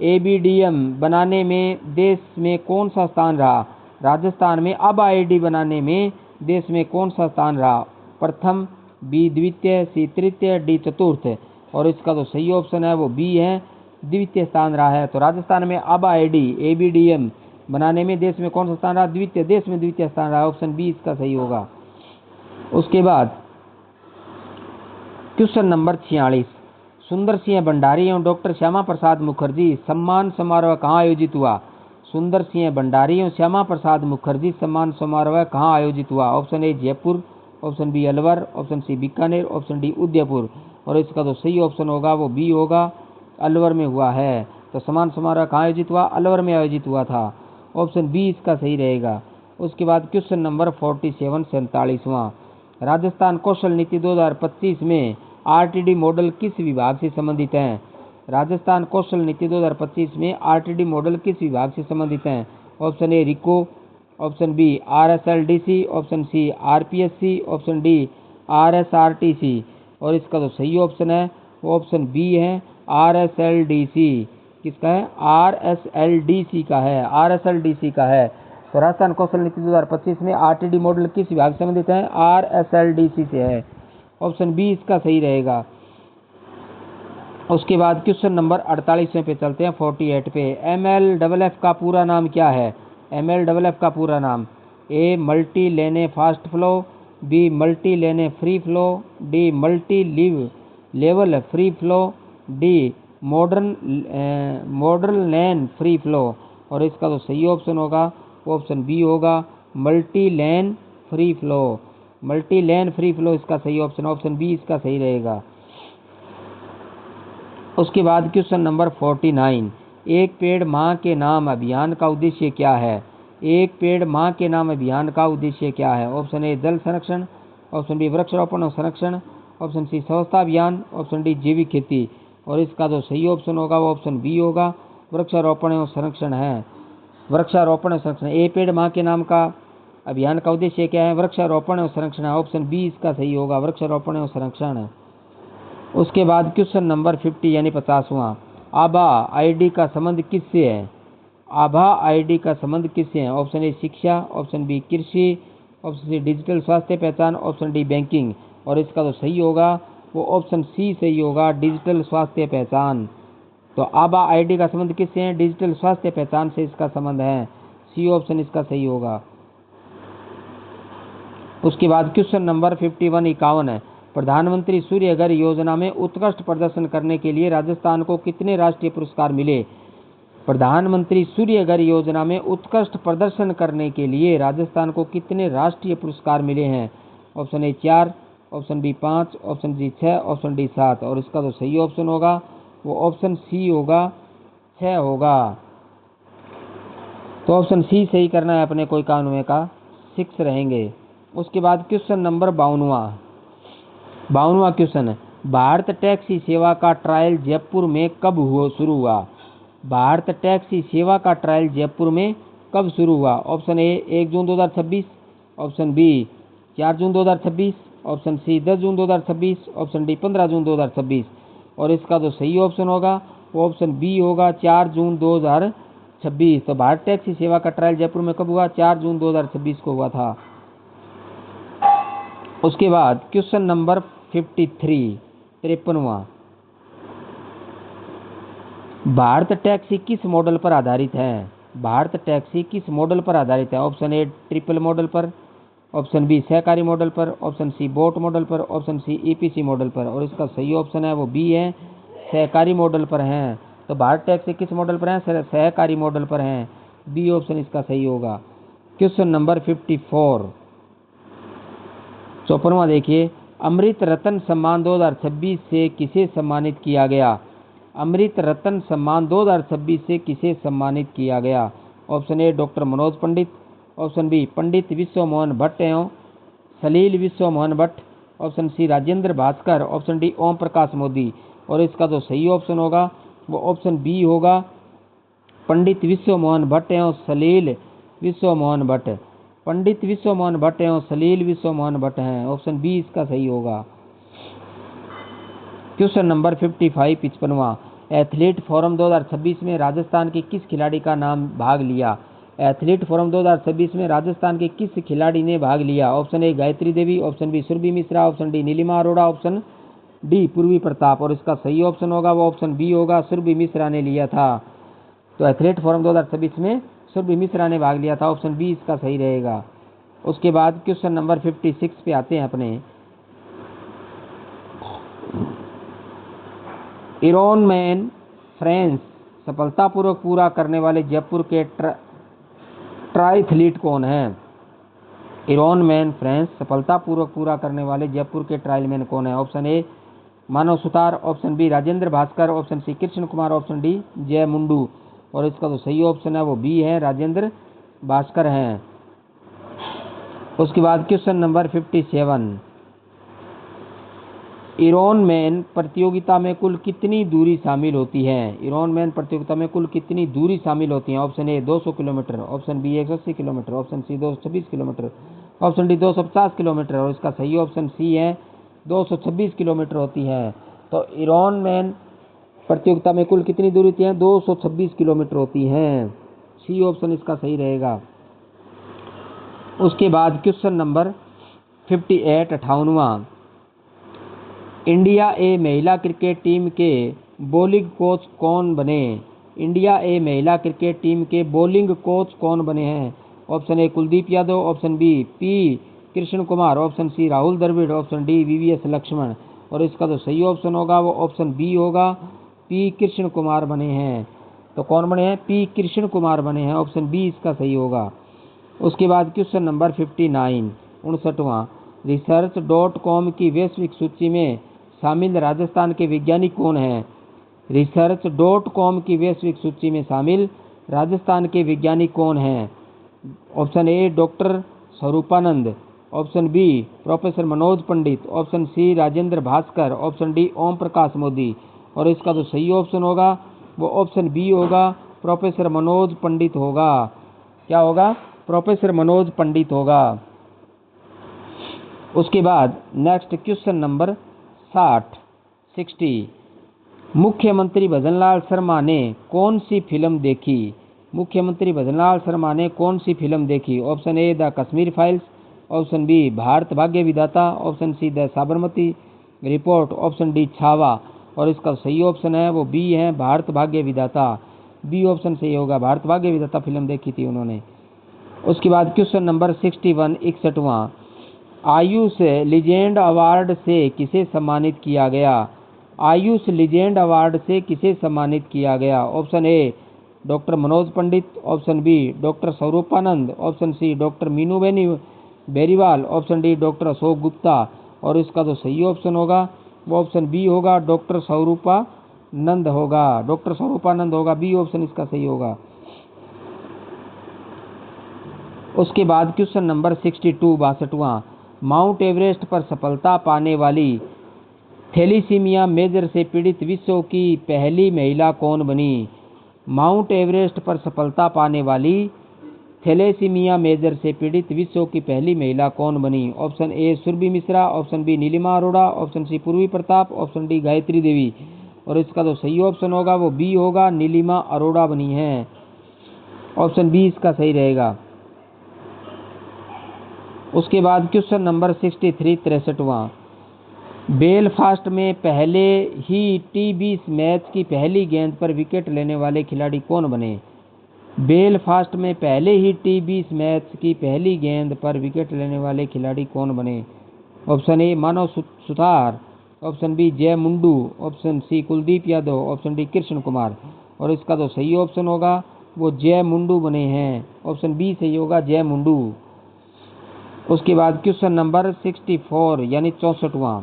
एबीडीएम बनाने में देश में कौन सा स्थान रहा? राजस्थान में आभा आईडी बनाने में देश में कौन सा स्थान रहा? प्रथम, बी द्वितीय, सी तृतीय, डी चतुर्थ। और इसका जो सही ऑप्शन है वो बी है, द्वितीय स्थान रहा है। तो राजस्थान में आभा आईडी एबीडीएम बनाने में देश में कौन सा स्थान रहा? द्वितीय, देश में द्वितीय स्थान रहा। ऑप्शन बी इसका सही होगा। उसके बाद क्वेश्चन नंबर 46 सुंदर सिंह भंडारी एवं डॉक्टर श्यामा प्रसाद मुखर्जी सम्मान समारोह कहाँ आयोजित हुआ? सुंदर सिंह भंडारी एवं श्यामा प्रसाद मुखर्जी सम्मान समारोह कहाँ आयोजित हुआ? Option A Jaipur, option B Alwar, option C Bikaner, option D Udaipur. और इसका जो सही ऑप्शन होगा वो बी होगा, अलवर में हुआ है। तो सम्मान समारोह कहाँ आयोजित हुआ? अलवर में आयोजित हुआ था। ऑप्शन बी इसका सही रहेगा। उसके बाद क्वेश्चन नंबर 47 राजस्थान कौशल नीति 2025 में आरटीडी मॉडल किस विभाग से संबंधित है? राजस्थान कौशल नीति 2025 में आरटीडी मॉडल किस विभाग से संबंधित है? Option A RIICO, option B RSLDC, option C RPSC, option D RSRTC. और इसका जो सही ऑप्शन है वो ऑप्शन बी है, आरएसएलडीसी। किसका है? आरएसएलडीसी का है, आरएसएलडीसी का है। तो राजस्थान कौशल नीति 2025 में आरटीडी मॉडल किस विभाग से संबंधित है? आरएसएलडीसी से है। ऑप्शन बी इसका सही रहेगा। उसके बाद क्वेश्चन नंबर 48 पे चलते हैं, 48 पे। एमएलएफएफ का पूरा नाम क्या है? एमएलएफएफ का पूरा नाम A multi lane fast flow, B multi lane free flow, D multi level free flow, D modern lane free flow. और इसका जो सही ऑप्शन होगा वो ऑप्शन बी होगा, multi lane free flow. Multi lane free flow इसका सही option, option B इसका सही रहेगा। उसके बाद क्वेश्चन नंबर 49 एक पेड़ माँ के नाम अभियान का उद्देश्य क्या है? एक पेड़ माँ के नाम अभियान का उद्देश्य क्या है? ऑप्शन ए जल संरक्षण, ऑप्शन बी वृक्षारोपण और संरक्षण, ऑप्शन सी स्वच्छता अभियान, ऑप्शन डी जैविक खेती। और इसका जो सही ऑप्शन होगा वो ऑप्शन बी होगा, वृक्षारोपण और संरक्षण है। वृक्षारोपण और संरक्षण, एक पेड़ माँ के नाम का अभियान का उद्देश्य क्या है? वृक्षारोपण और संरक्षण। ऑप्शन बी इसका सही होगा, वृक्षारोपण और संरक्षण। उसके बाद क्वेश्चन नंबर 50 यानी 50वां आभा आईडी का संबंध किससे है? आभा आईडी का संबंध किससे है? ऑप्शन ए शिक्षा, ऑप्शन बी कृषि, ऑप्शन सी डिजिटल स्वास्थ्य पहचान, ऑप्शन डी बैंकिंग। और इसका जो सही होगा वो ऑप्शन सी सही होगा, डिजिटल स्वास्थ्य पहचान। तो आभा आईडी का संबंध किससे है? डिजिटल स्वास्थ्य पहचान से इसका संबंध है, सी ऑप्शन इसका सही होगा। उसके बाद क्वेश्चन नंबर 51 है, प्रधानमंत्री सूर्य घर योजना में उत्कृष्ट प्रदर्शन करने के लिए राजस्थान को कितने राष्ट्रीय पुरस्कार मिले? प्रधानमंत्री सूर्य घर योजना में उत्कृष्ट प्रदर्शन करने के लिए राजस्थान को कितने राष्ट्रीय पुरस्कार मिले हैं? Option A 4, option B 5, option C 6, option D 7। और इसका जो सही ऑप्शन होगा वो ऑप्शन सी होगा, 6 होगा। तो ऑप्शन सी सही करना है अपने, कोई कानून का 6 रहेंगे। उसके बाद क्वेश्चन नंबर 52वां क्वेश्चन है, भारत टैक्सी सेवा का ट्रायल जयपुर में कब शुरू हुआ? भारत टैक्सी सेवा का ट्रायल जयपुर में कब शुरू हुआ? ऑप्शन ए 1 जून 2026, ऑप्शन बी 4 जून 2026, ऑप्शन सी 10 जून 2026, ऑप्शन डी 15 जून 2026। और इसका जो सही ऑप्शन होगा वो ऑप्शन बी होगा, 4 जून 2026। तो भारत टैक्सी सेवा का ट्रायल जयपुर में कब हुआ? 4 जून 2026 को हुआ था। उसके बाद क्वेश्चन नंबर 53वां भारत टैक्सी किस मॉडल पर आधारित है? भारत टैक्सी किस मॉडल पर आधारित है? ऑप्शन ए ट्रिपल मॉडल पर, ऑप्शन बी सहकारी मॉडल पर, ऑप्शन सी बोट मॉडल पर, ऑप्शन सी ईपीसी मॉडल पर। और इसका सही ऑप्शन है वो बी है, सहकारी मॉडल पर हैं। तो भारत टैक्सी किस मॉडल पर है? सहकारी मॉडल पर हैं, बी ऑप्शन इसका सही होगा। क्वेश्चन नंबर 54 54वां देखिए, अमृत रत्न सम्मान 2026 से किसे सम्मानित किया गया? अमृत रत्न सम्मान 2026 से किसे सम्मानित किया गया? Option A doctor Manoj Pandit, option B Pandit Vishwa Mohan Bhatt एवं Salil Vishwa Mohan Bhatt, option C Rajendra Bhaskar, option D Om Prakash Modi. और इसका जो सही ऑप्शन होगा वो ऑप्शन बी होगा, पंडित विश्व मोहन भट्ट एवं सलील विश्व मोहन भट्ट। पंडित विश्व मोहन भट्ट एवं सलील विश्व मोहन भट्ट हैं, ऑप्शन बी इसका सही होगा। क्वेश्चन नंबर 55 55वां, एथलीट फोरम 2026 में राजस्थान के किस खिलाड़ी का नाम भाग लिया? एथलीट फोरम 2026 में राजस्थान के किस खिलाड़ी ने भाग लिया? Option A Gayatri Devi, option B Surabhi Mishra, option D Neelima Arora, option D Purvi Pratap. और इसका सही ऑप्शन होगा वो ऑप्शन बी होगा, सुरभि मिश्रा ने लिया था। तो एथलीट फोरम 2026 में सुरभि मिश्रा ने भाग लिया था, ऑप्शन बी इसका सही रहेगा। उसके बाद क्वेश्चन नंबर 56 पे आते हैं अपने। इरोनमैन फ्रांस सफलतापूर्वक पूरा करने वाले जयपुर के ट्रायथलीट कौन है? इरोनमैन फ्रांस सफलतापूर्वक पूरा करने वाले जयपुर के ट्रायलमैन कौन है? Option A Manav Sutar, option B Rajendra Bhaskar, option C Krishna Kumar, option D Jai Mundu. और इसका जो सही ऑप्शन है वो बी है, राजेंद्र भास्कर हैं। उसके बाद क्वेश्चन नंबर 57, इरोनमैन प्रतियोगिता में कुल कितनी दूरी शामिल होती है? इरोनमैन प्रतियोगिता में कुल कितनी दूरी शामिल होती है? Option A 200 kilometre, option B 180 kilometre, option C 226 kilometre, option D 250 kilometre. और इसका सही ऑप्शन सी है, 226 किलोमीटर होती है। तो इरोनमैन प्रतियोगिता में कुल कितनी दूरी होती है? 226 किलोमीटर होती है। सी ऑप्शन इसका सही रहेगा। उसके बाद क्वेश्चन नंबर 58 58वां, इंडिया ए महिला क्रिकेट टीम के बॉलिंग कोच कौन बने? इंडिया ए महिला क्रिकेट टीम के बॉलिंग कोच कौन बने हैं? Option A Kuldeep Yadav, option B P Krishna Kumar, option C Rahul Dravid, option D VVS Laxman. और इसका जो सही ऑप्शन होगा वो ऑप्शन बी होगा, पी कृष्ण कुमार बने हैं। तो कौन बने हैं? पी कृष्ण कुमार बने हैं, ऑप्शन बी इसका सही होगा। उसके बाद क्वेश्चन नंबर 59 59वां, research.com की वैश्विक सूची में शामिल राजस्थान के वैज्ञानिक कौन हैं? research.com की वैश्विक सूची में शामिल राजस्थान के वैज्ञानिक कौन हैं? Option A doctor Swarupanand, option B professor Manoj Pandit, option C Rajendra Bhaskar, option D Om Prakash Modi. और इसका जो सही ऑप्शन होगा वो ऑप्शन बी होगा, प्रोफेसर मनोज पंडित होगा। क्या होगा? प्रोफेसर मनोज पंडित होगा। उसके बाद नेक्स्ट क्वेश्चन नंबर 60 मुख्यमंत्री भजनलाल शर्मा ने कौन सी फिल्म देखी? मुख्यमंत्री भजनलाल शर्मा ने कौन सी फिल्म देखी? Option A the Kashmir files, option B Bharat Bhagya Vidhata, option C the Sabarmati report, option D Chhaava. और इसका सही ऑप्शन है वो बी है, भारत भाग्य विधाता। बी ऑप्शन सही होगा, भारत भाग्य विधाता फिल्म देखी थी उन्होंने। उसके बाद क्वेश्चन नंबर 61 61वां, आयुष लीजेंड अवार्ड से किसे सम्मानित किया गया? आयुष लीजेंड अवार्ड से किसे सम्मानित किया गया? Option A doctor Manoj Pandit, option B doctor Swarupanand, option C doctor Meenu Beriwal, option D doctor Ashok Gupta. और इसका जो सही ऑप्शन होगा वो ऑप्शन बी होगा, डॉक्टर स्वरूपानंद होगा, डॉक्टर स्वरूपानंद होगा। बी ऑप्शन इसका सही होगा। उसके बाद क्वेश्चन नंबर 62 62वां, माउंट एवरेस्ट पर सफलता पाने वाली थैलीसीमिया मेजर से पीड़ित विश्व की पहली महिला कौन बनी? माउंट एवरेस्ट पर सफलता पाने वाली थैलेसीमिया मेजर से पीड़ित विश्व की पहली महिला कौन बनी? Option A Surabhi Mishra, option B Neelima Arora, option C Purvi Pratap, option D Gayatri Devi. और इसका जो सही ऑप्शन होगा वो बी होगा, नीलिमा अरोड़ा बनी है। ऑप्शन बी इसका सही रहेगा। उसके बाद क्वेश्चन नंबर 63 63वां, बेलफास्ट में पहले ही टी20 मैच की पहली गेंद पर विकेट लेने वाले खिलाड़ी कौन बने? बेलफास्ट में पहले ही टी20 मैच की पहली गेंद पर विकेट लेने वाले खिलाड़ी कौन बने? Option A Manav Sutar, option B Jay Mundu, option C Kuldeep Yadav, option D Krishna Kumar. और इसका जो सही ऑप्शन होगा वो जय मुंडू बने हैं, ऑप्शन बी सही होगा, जय मुंडू। उसके बाद क्वेश्चन नंबर 64 यानी 64वां,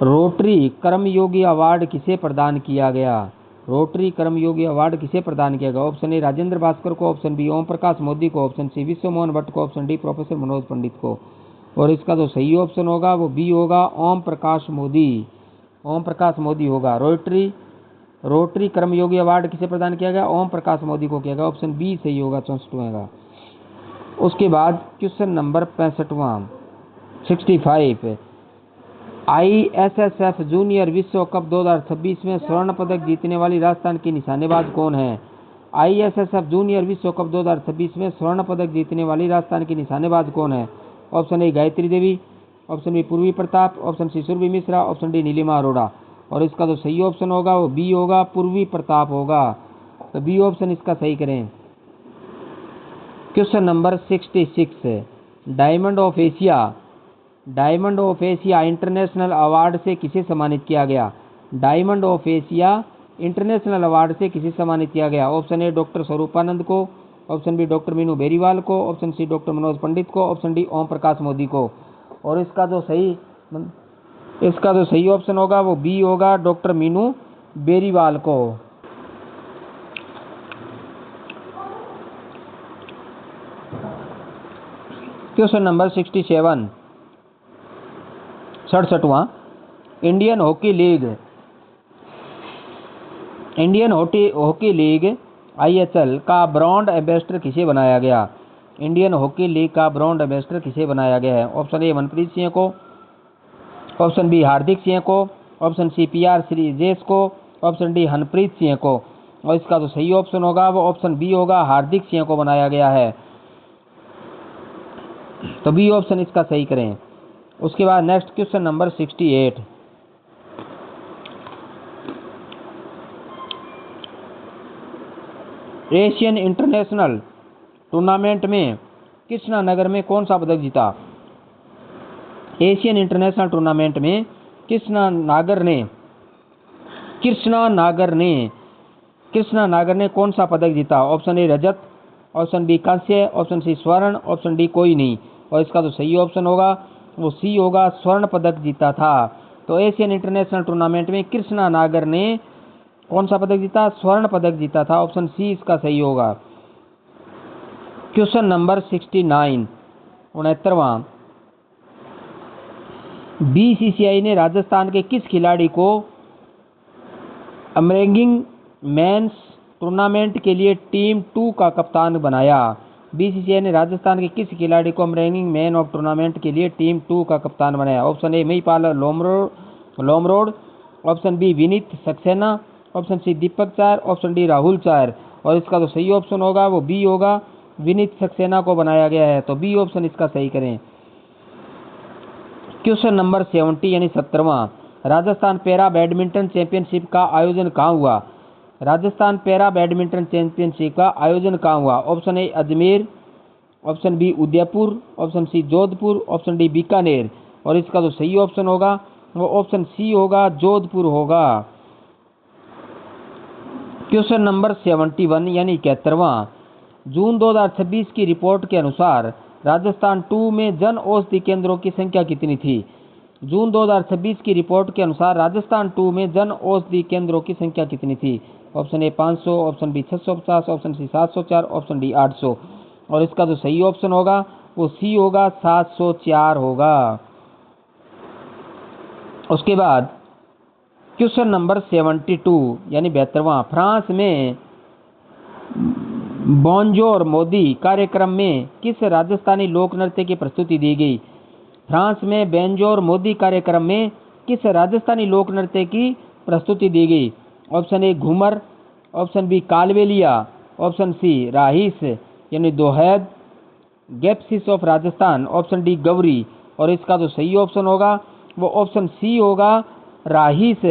रोटरी कर्मयोगी अवार्ड किसे प्रदान किया गया? रोटरी कर्मयोगी अवार्ड किसे प्रदान किया गया? ऑप्शन ए राजेंद्र भास्कर को, ऑप्शन बी ओम प्रकाश मोदी को, ऑप्शन सी विश्व मोहन भट्ट को, option D professor Manoj Pandit को। और इसका जो सही ऑप्शन होगा वो बी होगा, ओम प्रकाश मोदी। ओम प्रकाश मोदी होगा। रोटरी कर्मयोगी अवार्ड किसे प्रदान किया गया? ओम प्रकाश मोदी को किया गया। ऑप्शन बी सही होगा 64वां का। उसके बाद क्वेश्चन नंबर 65वां 65। ISSF जूनियर विश्व कप 2026 में स्वर्ण पदक जीतने वाली राजस्थान की निशानेबाज कौन है? ISSF जूनियर विश्व कप 2026 में स्वर्ण पदक जीतने वाली राजस्थान की निशानेबाज कौन है? Option A Gayatri Devi, option B Purvi Pratap, option C Surabhi Mishra, option D Neelima Arora. और इसका जो सही ऑप्शन होगा वो बी होगा, पूर्वी प्रताप होगा। तो बी ऑप्शन इसका सही करें। Question number 66। Diamond of Asia international award से किसे सम्मानित किया गया? Diamond of Asia international award से किसे सम्मानित किया गया? ऑप्शन ए डॉक्टर स्वरूपानंद को, option B doctor Meenu Beriwal को, option C doctor Manoj Pandit को, ऑप्शन डी ओम प्रकाश मोदी को। और इसका जो सही ऑप्शन होगा वो बी होगा, डॉक्टर मीनू बेरीवाल को। क्वेश्चन नंबर 67 67वां। इंडियन हॉकी लीग IHL का ब्रांड एम्बेसडर किसे बनाया गया? इंडियन हॉकी लीग का ब्रांड एम्बेसडर किसे बनाया गया है? ऑप्शन ए मनप्रीत सिंह को, ऑप्शन बी हार्दिक सिंह को, ऑप्शन सी PR श्रीजेश को, ऑप्शन डी हनप्रीत सिंह को। और इसका जो सही ऑप्शन होगा वो ऑप्शन बी होगा, हार्दिक सिंह को बनाया गया है। तो बी ऑप्शन इसका सही करें। उसके बाद next question number 68। Asian international tournament में कृष्णानगर में कौन सा पदक जीता? एशियन इंटरनेशनल टूर्नामेंट में कृष्णानगर ने कौन सा पदक जीता? ऑप्शन ए रजत, ऑप्शन बी कांस्य, ऑप्शन सी स्वर्ण, ऑप्शन डी कोई नहीं। और इसका जो सही ऑप्शन होगा वो सी होगा, स्वर्ण पदक जीता था। तो एशियन इंटरनेशनल टूर्नामेंट में कृष्णानगर ने कौन सा पदक जीता? स्वर्ण पदक जीता था। ऑप्शन सी इसका सही होगा। Question number 69 69वां। BCCI ने राजस्थान के किस खिलाड़ी को अमरेंगिंग मेंस टूर्नामेंट के लिए टीम 2 का कप्तान बनाया? BCCI ने राजस्थान के किस खिलाड़ी को अमरेंगिंग मैन ऑफ टूर्नामेंट के लिए टीम 2 का कप्तान बनाया? Option A Mahipal Lomror, option B Vineet Saxena, option C Deepak Chahar, option D Rahul चार। और इसका जो सही ऑप्शन होगा वो बी होगा, विनीत सक्सेना को बनाया गया है। तो बी ऑप्शन इसका सही करें। क्वेश्चन नंबर 70 यानी 70वां। राजस्थान पैरा बैडमिंटन चैंपियनशिप का आयोजन कहाँ हुआ? राजस्थान पैरा बैडमिंटन चैंपियनशिप का आयोजन कहाँ हुआ? Option A Ajmer, option B Udaipur, option C Jodhpur, option D Bikaner. और इसका जो सही ऑप्शन होगा वो ऑप्शन सी होगा, जोधपुर होगा। क्वेश्चन नंबर 71 यानी 71वां। जून 2026 की रिपोर्ट के अनुसार राजस्थान 2 में जन औषधि केंद्रों की संख्या कितनी थी? जून 2026 की रिपोर्ट के अनुसार राजस्थान 2 में जन औषधि केंद्रों की संख्या कितनी थी? Option A 500, option B 650, option C 704, option D 800। और इसका जो सही ऑप्शन होगा वो सी होगा, 704 होगा। उसके बाद क्वेश्चन नंबर 72 यानी 72वां। फ्रांस में बॉन्जोर मोदी कार्यक्रम में किस राजस्थानी लोक नृत्य की प्रस्तुति दी गई? फ्रांस में बेंजोर मोदी कार्यक्रम में किस राजस्थानी लोक नृत्य की प्रस्तुति दी गई? Option A Ghoomar, option B Kalbeliya, option C राहिस यानी दोहैद gypsies of Rajasthan, option D Gauri. और इसका जो सही ऑप्शन होगा वो ऑप्शन सी होगा, राहिस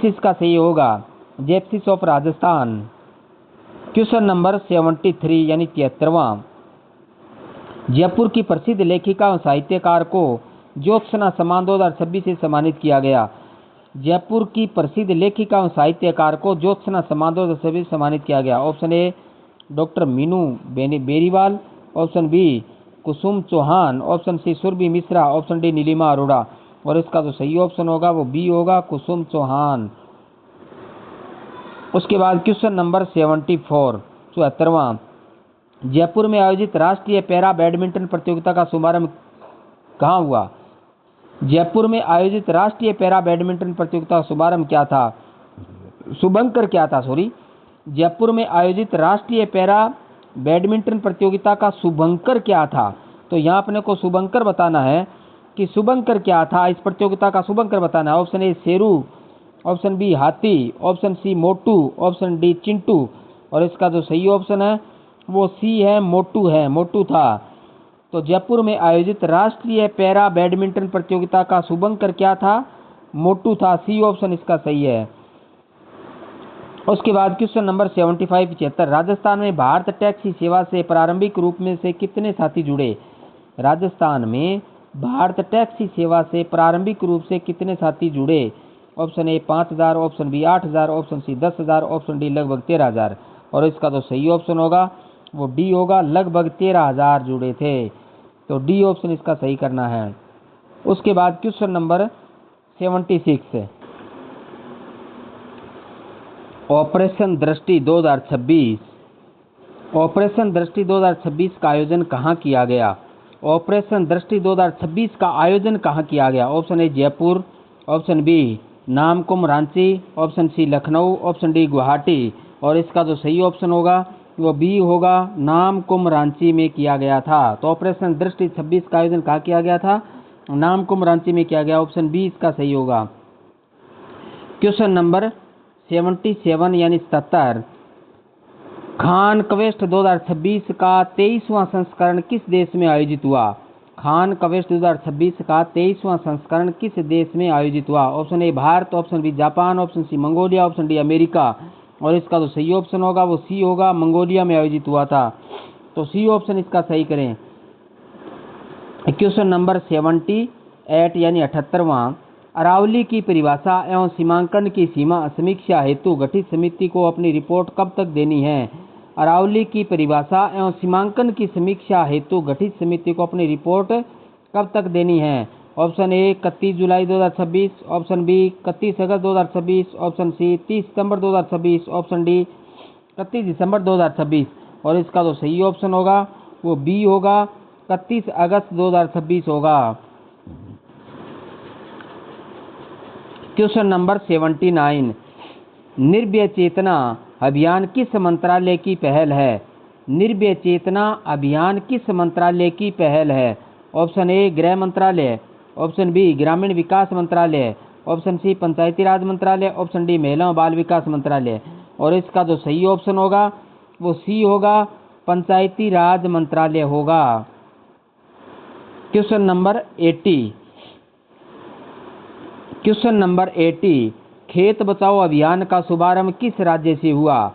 इसका सही होगा, गैप्सिस ऑफ राजस्थान। क्वेश्चन नंबर 73 यानी 73वां। जयपुर की प्रसिद्ध लेखिका और साहित्यकार को ज्योत्सना सम्मान 2026 से सम्मानित किया गया। जयपुर की प्रसिद्ध लेखिका और साहित्यकार को ज्योत्सना सम्मान 2026 से सम्मानित किया गया। Option A doctor Meenu Beriwal, option B Kusum Chauhan, option C Surabhi Mishra, option D Neelima Arora. और इसका जो सही ऑप्शन होगा वो बी होगा, कुसुम चौहान। उसके बाद क्वेश्चन नंबर 74 74वां। जयपुर में आयोजित राष्ट्रीय पैरा बैडमिंटन प्रतियोगिता का शुभारंभ कहाँ हुआ? जयपुर में आयोजित राष्ट्रीय पैरा बैडमिंटन प्रतियोगिता का शुभारंभ क्या था? शुभंकर क्या था? जयपुर में आयोजित राष्ट्रीय पैरा बैडमिंटन प्रतियोगिता का शुभंकर क्या था? तो यहाँ अपने को शुभंकर बताना है कि शुभंकर क्या था, इस प्रतियोगिता का शुभंकर बताना है। Option A Sheru, option B हाथी, option C Motu, option D Chintu. और इसका जो सही ऑप्शन है वो सी है, मोटू है, मोटू था। तो जयपुर में आयोजित राष्ट्रीय पैरा बैडमिंटन प्रतियोगिता का शुभंकर क्या था? मोटू था। सी ऑप्शन इसका सही है। उसके बाद क्वेश्चन नंबर 75 राजस्थान में भारत टैक्सी सेवा से प्रारंभिक रूप में से कितने साथी जुड़े? राजस्थान में भारत टैक्सी सेवा से प्रारंभिक रूप से कितने साथी जुड़े? Option A 5000, option B 8000, option C 10,000, option D लगभग 13,000। और इसका जो सही ऑप्शन होगा वो डी होगा, लगभग 13,000 जुड़े थे। तो डी ऑप्शन इसका सही करना है। उसके बाद क्वेश्चन नंबर 76 ऑपरेशन दृष्टि 2026। ऑपरेशन दृष्टि 2026 का आयोजन कहाँ किया गया? ऑपरेशन दृष्टि 2026 का आयोजन कहाँ किया गया? Option A Jaipur, option B Namkum Ranchi, option C Lucknow, option D Guwahati. और इसका जो सही ऑप्शन होगा वो बी होगा, नामकुम रांची में किया गया था। तो ऑपरेशन दृष्टि 26 का आयोजन कहाँ किया गया था? नामकुम रांची में किया गया। ऑप्शन बी इसका सही होगा। क्वेश्चन नंबर 77 यानी 77 खान क्वेस्ट 2026 का 23वां संस्करण किस देश में आयोजित हुआ? खान क्वेस्ट 2026 का 23वां संस्करण किस देश में आयोजित हुआ? Option A Bharat, option B Japan, option C Mongolia, option D America. और इसका जो सही ऑप्शन होगा वो सी होगा, मंगोलिया में आयोजित हुआ था। तो सी ऑप्शन इसका सही करें। क्वेश्चन नंबर 78 यानी 78वां अरावली की परिभाषा एवं सीमांकन की सीमा समीक्षा हेतु गठित समिति को अपनी रिपोर्ट कब तक देनी है? अरावली की परिभाषा एवं सीमांकन की समीक्षा हेतु गठित समिति को अपनी रिपोर्ट कब तक देनी है? ऑप्शन ए 31 जुलाई 2026, ऑप्शन बी 31 अगस्त 2026, ऑप्शन सी 30 सितंबर 2026, ऑप्शन डी 31 दिसंबर 2026। और इसका जो सही ऑप्शन होगा वो बी होगा, 31 अगस्त 2026 होगा। क्वेश्चन नंबर 79 निर्भय चेतना अभियान किस मंत्रालय की पहल है? निर्भय चेतना अभियान किस मंत्रालय की पहल है? ऑप्शन ए गृह मंत्रालय, ऑप्शन बी ग्रामीण विकास मंत्रालय, ऑप्शन सी पंचायती राज मंत्रालय, ऑप्शन डी महिला और बाल विकास मंत्रालय। और इसका जो सही ऑप्शन होगा वो सी होगा, पंचायती राज मंत्रालय होगा। क्वेश्चन नंबर 80 क्वेश्चन नंबर 80 खेत बचाओ अभियान का शुभारंभ किस राज्य से हुआ?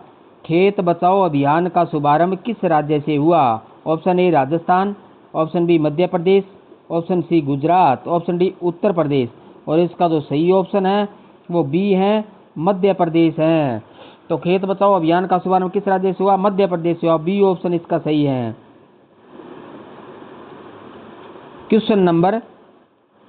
खेत बचाओ अभियान का शुभारंभ किस राज्य से हुआ? Option A Rajasthan, option B Madhya Pradesh, option C Gujarat, option D Uttar Pradesh. और इसका जो सही ऑप्शन है वो बी है, मध्य प्रदेश है। तो खेत बचाओ अभियान का शुभारंभ किस राज्य से हुआ? मध्य प्रदेश से हुआ। बी ऑप्शन इसका सही है। क्वेश्चन नंबर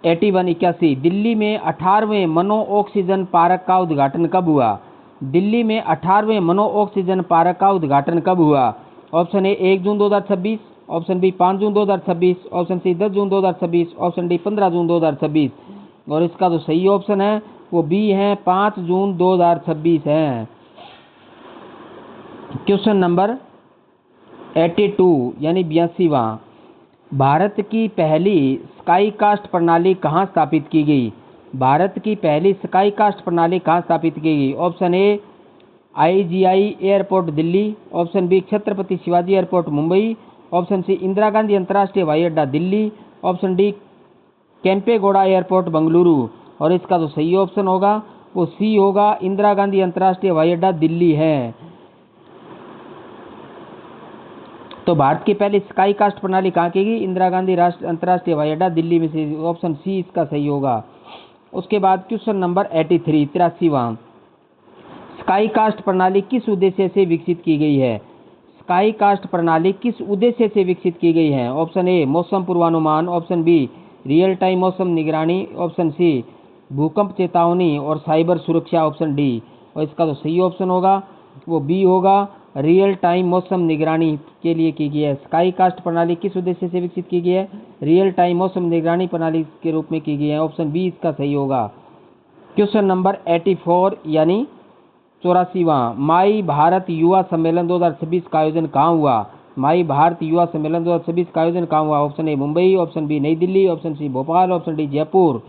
81 दिल्ली में 18वें मनो ऑक्सीजन पार्क का उद्घाटन कब हुआ? दिल्ली में 18वें मनो ऑक्सीजन पार्क का उद्घाटन कब हुआ? ऑप्शन ए 1 जून 2026, ऑप्शन बी 5 जून 2026, ऑप्शन सी 10 जून 2026, ऑप्शन डी 15 जून 2026। और इसका जो सही ऑप्शन है वो बी है, 5 जून 2026 है। क्वेश्चन नंबर 82 यानी 82वां भारत की पहली स्काई कास्ट प्रणाली कहाँ स्थापित की गई? भारत की पहली स्काई कास्ट प्रणाली कहाँ स्थापित की गई? Option A IGI airport Delhi, option B Chhatrapati Shivaji airport Mumbai, option C Indira Gandhi अंतर्राष्ट्रीय हवाई अड्डा Delhi, option D Kempegowda airport Bengaluru. और इसका जो सही ऑप्शन होगा वो सी होगा, इंदिरा गांधी अंतर्राष्ट्रीय हवाई अड्डा दिल्ली है। तो भारत की पहली स्काई कास्ट प्रणाली कहाँ की गई? इंदिरा गांधी अंतर्राष्ट्रीय हवाई अड्डा दिल्ली में से। ऑप्शन सी इसका सही होगा। उसके बाद क्वेश्चन नंबर 83वां स्काई कास्ट प्रणाली किस उद्देश्य से विकसित की गई है? स्काई कास्ट प्रणाली किस उद्देश्य से विकसित की गई है? ऑप्शन ए मौसम पूर्वानुमान, ऑप्शन बी रियल टाइम मौसम निगरानी, ऑप्शन सी भूकंप चेतावनी और साइबर सुरक्षा, ऑप्शन डी। और इसका जो सही ऑप्शन होगा वो बी होगा, रियल टाइम मौसम निगरानी के लिए की गई है। स्काई कास्ट प्रणाली किस उद्देश्य से विकसित की गई है? रियल टाइम मौसम निगरानी प्रणाली के रूप में की गई है। ऑप्शन बी इसका सही होगा। क्वेश्चन नंबर 84 यानी 84वां, माई भारत युवा सम्मेलन 2026 का आयोजन कहाँ हुआ? माई भारत युवा सम्मेलन 2026 का आयोजन कहाँ हुआ? Option A Mumbai, option B New Delhi, option C Bhopal, option D Jaipur.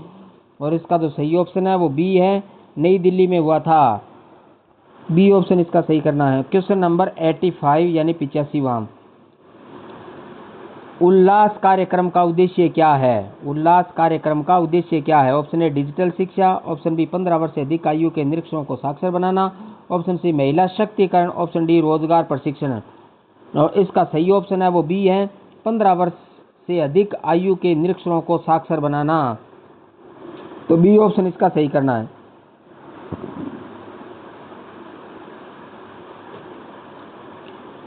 और इसका जो सही ऑप्शन है वो बी है, नई दिल्ली में हुआ था। बी ऑप्शन इसका सही करना है। क्वेश्चन नंबर 85 यानी 85वां, उल्लास कार्यक्रम का उद्देश्य क्या है? उल्लास कार्यक्रम का उद्देश्य क्या है? ऑप्शन ए डिजिटल शिक्षा, ऑप्शन बी 15 वर्ष से अधिक आयु के निरक्षरों को साक्षर बनाना, ऑप्शन सी महिला शक्तिकरण, ऑप्शन डी रोजगार प्रशिक्षण। और इसका सही ऑप्शन है वो बी है, 15 वर्ष से अधिक आयु के निरक्षरों को साक्षर बनाना। तो बी ऑप्शन इसका सही करना है।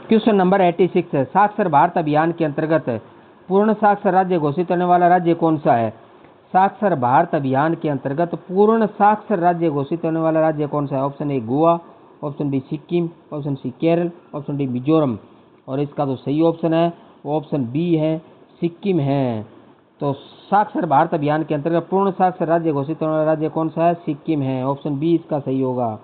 क्वेश्चन नंबर 86, साक्षर भारत अभियान के अंतर्गत पूर्ण साक्षर राज्य घोषित होने वाला राज्य कौन सा है? साक्षर भारत अभियान के अंतर्गत पूर्ण साक्षर राज्य घोषित होने वाला राज्य कौन सा है? Option A Goa, option B Sikkim, option C Kerala, option D Mizoram. और इसका जो सही ऑप्शन है वो ऑप्शन बी है, सिक्किम है। तो साक्षर भारत अभियान के अंतर्गत पूर्ण साक्षर राज्य घोषित होने वाला राज्य कौन सा है? सिक्किम है। ऑप्शन बी इसका सही होगा।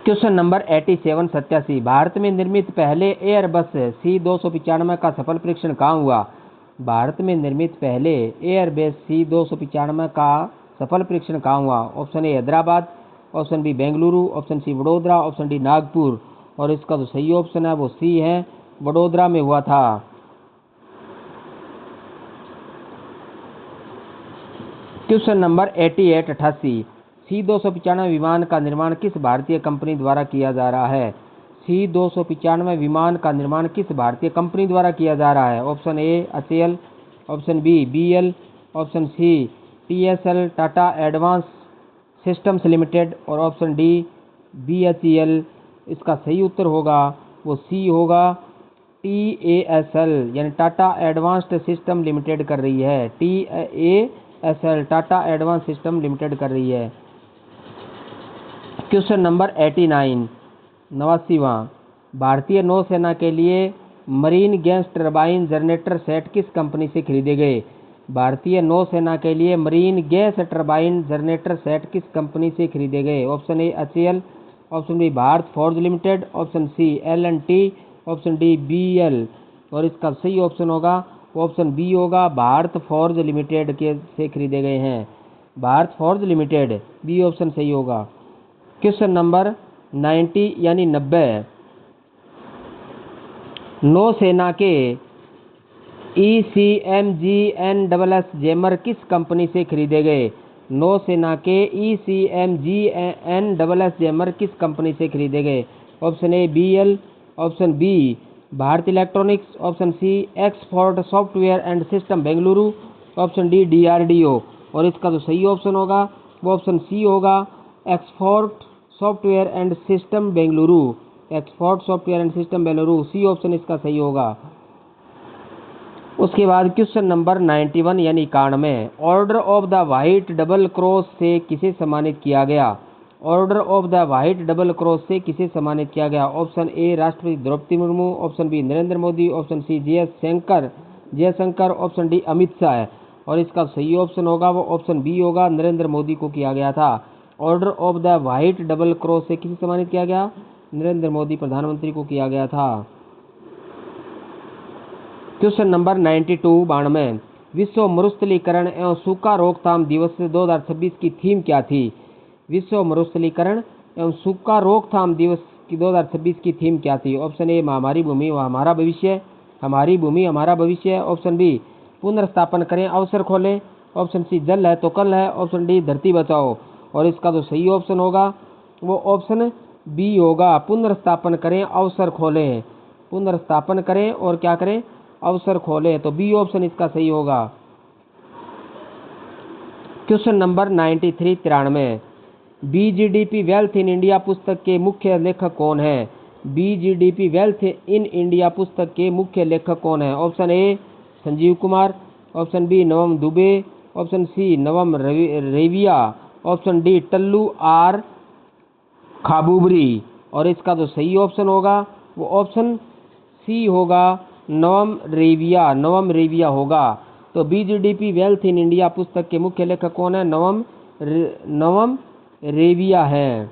क्वेश्चन नंबर 87 87, भारत में निर्मित पहले एयरबस C295 का सफल परीक्षण कहाँ हुआ? भारत में निर्मित पहले एयरबस C295 का सफल परीक्षण कहाँ हुआ? Option A Hyderabad, option B Bengaluru, option C Vadodara, option D Nagpur. और इसका जो सही ऑप्शन है वो सी है, वडोदरा में हुआ था। क्वेश्चन नंबर 88 88, C295 विमान का निर्माण किस भारतीय कंपनी द्वारा किया जा रहा है? C295 विमान का निर्माण किस भारतीय कंपनी द्वारा किया जा रहा है? Option A HAL, option B BL, option C TSL Tata advanced systems limited और ऑप्शन डी BHEL। इसका सही उत्तर होगा वो सी होगा, TASL यानी टाटा एडवांस्ड सिस्टम लिमिटेड कर रही है। TASL Tata advance system limited कर रही है। क्वेश्चन नंबर 89 89वां, भारतीय नौसेना के लिए marine gas turbine generator set किस कंपनी से खरीदे गए? भारतीय नौसेना के लिए marine gas turbine generator set किस कंपनी से खरीदे गए? Option A HAL, option B Bharat forge limited, option C L&T, option D BL। और इसका सही ऑप्शन होगा ऑप्शन बी होगा, भारत फोर्ज लिमिटेड के से खरीदे गए हैं। Bharat forge limited, B option सही होगा। क्वेश्चन नंबर 90 यानी 90, नौसेना के ECMGNSS जैमर किस कंपनी से खरीदे गए? नौसेना के ECMGNSS जैमर किस कंपनी से खरीदे गए? Option A BL, option B Bharat electronics, option C Exford software and system Bengaluru, option D DRDO। और इसका जो सही ऑप्शन होगा वो ऑप्शन सी होगा, Exford software and system Bengaluru. Exford software and system Bengaluru, C option इसका सही होगा। उसके बाद क्वेश्चन नंबर 91 यानी 91, order of the white double cross से किसे सम्मानित किया गया? Order of the white double cross से किसे सम्मानित किया गया? ऑप्शन ए राष्ट्रपति Droupadi Murmu, option B Narendra Modi, option C Jaishankar, option D Amit Shah है। और इसका सही ऑप्शन होगा वो ऑप्शन बी होगा, नरेंद्र मोदी को किया गया था। Order of the white double cross से किसे सम्मानित किया गया? नरेंद्र मोदी प्रधानमंत्री को किया गया था। क्वेश्चन नंबर 92 92, विश्व मरुस्थलीकरण एवं सूखा रोकथाम दिवस 2026 की थीम क्या थी? विश्व मरुस्थलीकरण एवं सूखा रोकथाम दिवस की 2026 की थीम क्या थी? ऑप्शन ए हमारी भूमि हमारा भविष्य, हमारी भूमि हमारा भविष्य, ऑप्शन बी पुनर्स्थापन करें अवसर खोलें, ऑप्शन सी जल है तो कल है, ऑप्शन डी धरती बचाओ। और इसका जो सही ऑप्शन होगा वो ऑप्शन बी होगा, पुनर्स्थापन करें अवसर खोलें। पुनर्स्थापन करें और क्या करें? अवसर खोलें। तो बी ऑप्शन इसका सही होगा। Question number 93 93, BGDP wealth in India पुस्तक के मुख्य लेखक कौन है? BGDP वेल्थ इन इंडिया पुस्तक के मुख्य लेखक कौन है? Option A Sanjeev Kumar, option B Navam Dubey, option C Navam Revia, option D टल्लू आर खाबूबरी। और इसका जो सही ऑप्शन होगा वो ऑप्शन सी होगा, नवम रेबिया होगा। तो बीजीडीपी वेल्थ इन इंडिया पुस्तक के मुख्य लेखक कौन है? नवम रेबिया है।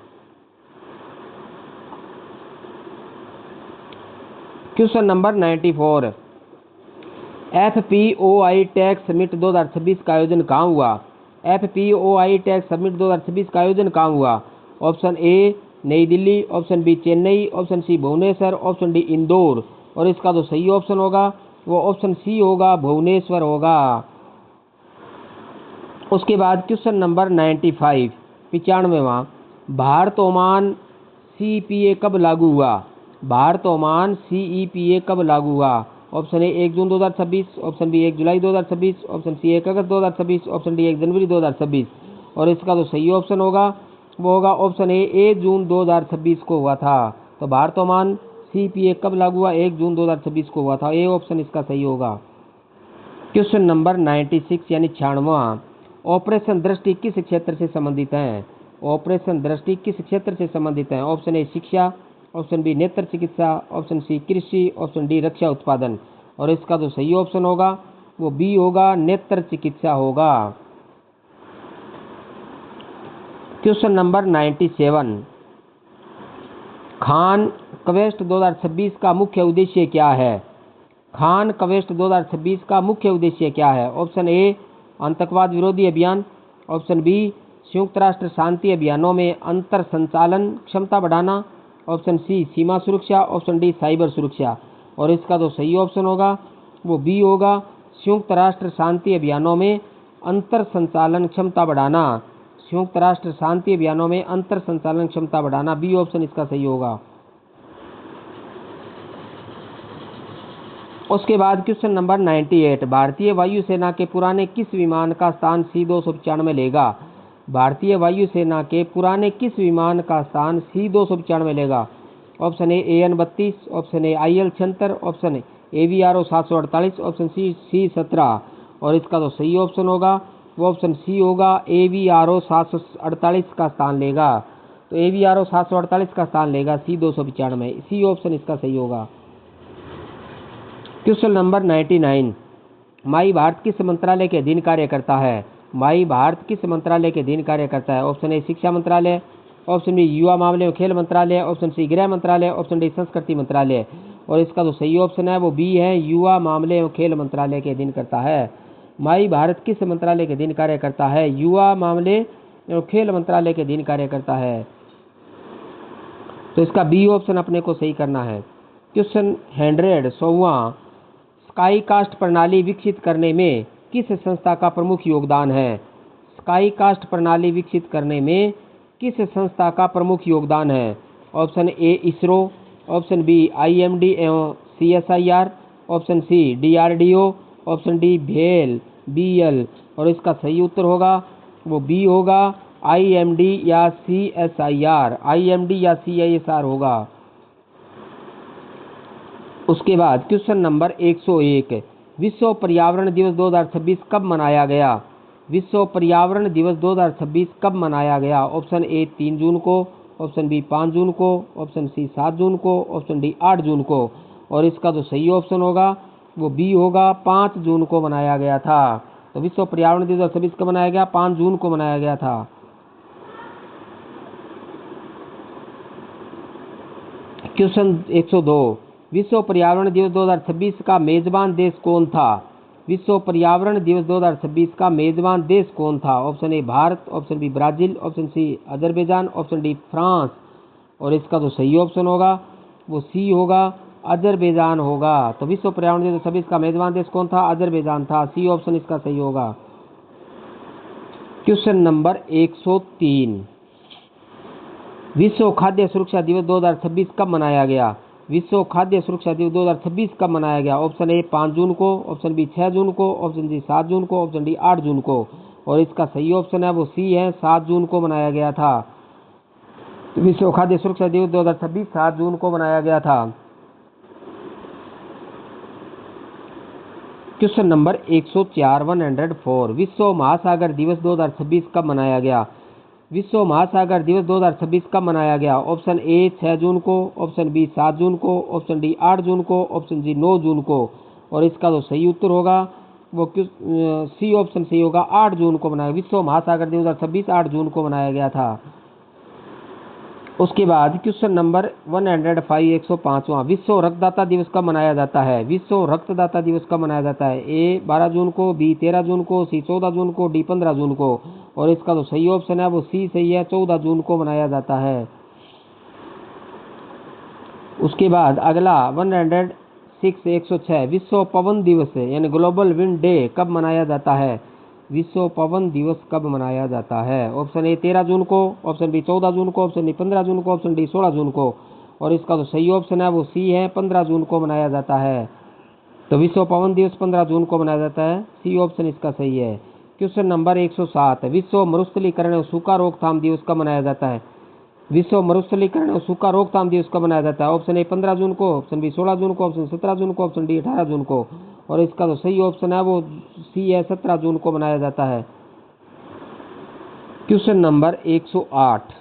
Question number 94, FPOI tax summit 2026 का आयोजन कहाँ हुआ? FPOI टैक्स समिट 2026 का आयोजन कहाँ हुआ? Option A New Delhi, option B Chennai, option C Bhubaneswar, option D Indore. और इसका जो सही ऑप्शन होगा वो ऑप्शन सी होगा, भुवनेश्वर होगा। उसके बाद क्वेश्चन नंबर 95, 95वां, भारत ओमान CEPA कब लागू हुआ? भारत ओमान CEPA कब लागू हुआ? ऑप्शन ए 1 जून 2026, ऑप्शन बी 1 जुलाई 2026, ऑप्शन सी 1 अगस्त 2026, ऑप्शन डी 1 जनवरी 2026। और इसका जो सही ऑप्शन होगा वो होगा ऑप्शन ए 1 जून 2026 को हुआ था। तो भारत ओमान CEPA कब लागू हुआ? 1 जून 2026 को हुआ था। ए ऑप्शन इसका सही होगा। क्वेश्चन नंबर 96 यानी 96वां, ऑपरेशन दृष्टि किस क्षेत्र से संबंधित है? ऑपरेशन दृष्टि किस क्षेत्र से संबंधित है? ऑप्शन ए शिक्षा, ऑप्शन बी नेत्र चिकित्सा, ऑप्शन सी कृषि, ऑप्शन डी रक्षा उत्पादन। और इसका जो सही ऑप्शन होगा वो बी होगा, नेत्र चिकित्सा होगा। क्वेश्चन नंबर 97, खान क्वेस्ट 2026 का मुख्य उद्देश्य क्या है? खान क्वेस्ट 2026 का मुख्य उद्देश्य क्या है? ऑप्शन ए आतंकवाद विरोधी अभियान, ऑप्शन बी संयुक्त राष्ट्र शांति अभियानों में अंतर संचालन क्षमता बढ़ाना, ऑप्शन सी सीमा सुरक्षा, ऑप्शन डी साइबर सुरक्षा। और इसका जो सही ऑप्शन होगा वो बी होगा, संयुक्त राष्ट्र शांति अभियानों में अंतर संचालन क्षमता बढ़ाना। संयुक्त राष्ट्र शांति अभियानों में अंतर संचालन क्षमता बढ़ाना, बी ऑप्शन इसका सही होगा। उसके बाद क्वेश्चन नंबर 98, भारतीय वायुसेना के पुराने किस विमान का स्थान C-295 लेगा? भारतीय वायुसेना के पुराने किस विमान का स्थान C-295 लेगा? Option A AN-32, option A IL-76, option A AVRO 748, option C C-17। और इसका जो सही ऑप्शन होगा वो ऑप्शन सी होगा, AVRO 748 का स्थान लेगा। तो AVRO 748 का स्थान लेगा C-295, सी ऑप्शन इसका सही होगा। क्वेश्चन नंबर 99, माई भारत किस मंत्रालय के अधीन कार्य करता है? माई भारत किस मंत्रालय के अधीन कार्य करता है? ऑप्शन ए शिक्षा मंत्रालय, ऑप्शन बी युवा मामले एवं खेल मंत्रालय, ऑप्शन सी गृह मंत्रालय, ऑप्शन डी संस्कृति मंत्रालय। और इसका जो सही ऑप्शन है वो बी है, युवा मामले एवं खेल मंत्रालय के अधीन करता है। माई भारत किस मंत्रालय के अधीन कार्य करता है? युवा मामले एवं खेल मंत्रालय के अधीन कार्य करता है। तो इसका बी ऑप्शन अपने को सही करना है। क्वेश्चन 100वां, स्काई कास्ट प्रणाली विकसित करने में किस संस्था का प्रमुख योगदान है? स्काई कास्ट प्रणाली विकसित करने में किस संस्था का प्रमुख योगदान है? Option A ISRO, option B IMD एवं CSIR, option C DRDO, option D भेल BL। और इसका सही उत्तर होगा वो बी होगा, IMD या CSIR, IMD या CSIR होगा। उसके बाद क्वेश्चन नंबर 101, विश्व पर्यावरण दिवस 2026 कब मनाया गया? विश्व पर्यावरण दिवस 2026 कब मनाया गया? ऑप्शन ए 3 जून को, ऑप्शन बी 5 जून को, ऑप्शन सी 7 जून को, ऑप्शन डी 8 जून को। और इसका जो सही ऑप्शन होगा वो बी होगा, 5 जून को मनाया गया था। तो विश्व पर्यावरण दिवस 2026 कब मनाया गया? 5 जून को मनाया गया था। क्वेश्चन 102, विश्व पर्यावरण दिवस 2026 का मेजबान देश कौन था? विश्व पर्यावरण दिवस 2026 का मेजबान देश कौन था? Option A Bharat, option B Brazil, option C Azerbaijan, option D France. और इसका जो सही ऑप्शन होगा वो सी होगा, अजरबैजान होगा। तो विश्व पर्यावरण दिवस 2026 का मेजबान देश कौन था? अजरबैजान था, सी ऑप्शन इसका सही होगा। क्वेश्चन नंबर 103, विश्व खाद्य सुरक्षा दिवस 2026 कब मनाया गया? विश्व खाद्य सुरक्षा दिवस 2026 कब मनाया गया? ऑप्शन ए 5 जून को, ऑप्शन बी 6 जून को, ऑप्शन सी 7 जून को, ऑप्शन डी 8 जून को। और इसका सही ऑप्शन है वो सी है, 7 जून को मनाया गया था। विश्व खाद्य सुरक्षा दिवस 2026 7 जून को मनाया गया था। क्वेश्चन नंबर 104, 104, विश्व महासागर दिवस 2026 कब मनाया गया? विश्व महासागर दिवस 2026 कब मनाया गया? ऑप्शन ए 6 जून को, ऑप्शन बी 7 जून को, ऑप्शन डी 8 जून को, ऑप्शन जी 9 जून को। और इसका जो सही उत्तर होगा वो सी ऑप्शन सही होगा, 8 जून को मनाया। विश्व महासागर दिवस 2026 8 जून को मनाया गया था। उसके बाद क्वेश्चन नंबर 105 105वां, विश्व रक्तदाता दिवस कब मनाया जाता है? विश्व रक्तदाता दिवस कब मनाया जाता है? ए 12 जून को, बी 13 जून को, सी 14 जून को, डी 15 जून को। और इसका जो सही ऑप्शन है वो सी सही है, 14 जून को मनाया जाता है। उसके बाद अगला 106 106, विश्व पवन दिवस यानी ग्लोबल विंड डे कब मनाया जाता है? विश्व पवन दिवस कब मनाया जाता है? ऑप्शन ए 13 जून को, ऑप्शन बी 14 जून को, ऑप्शन डी 15 जून को, ऑप्शन डी 16 जून को। और इसका जो सही ऑप्शन है वो सी है, 15 जून को मनाया जाता है। तो विश्व पवन दिवस 15 जून को मनाया जाता है, सी ऑप्शन इसका सही है। क्वेश्चन नंबर 107, विश्व मरुस्थलीकरण और सूखा रोकथाम दिवस कब मनाया जाता है? विश्व मरुस्थलीकरण और सूखा रोकथाम दिवस कब मनाया जाता है? ऑप्शन ए 15 जून को, ऑप्शन बी 16 जून को, ऑप्शन 17 जून को, ऑप्शन डी 18 जून को। और इसका जो सही ऑप्शन है वो सी है, 17 जून को मनाया जाता है। Question number 108,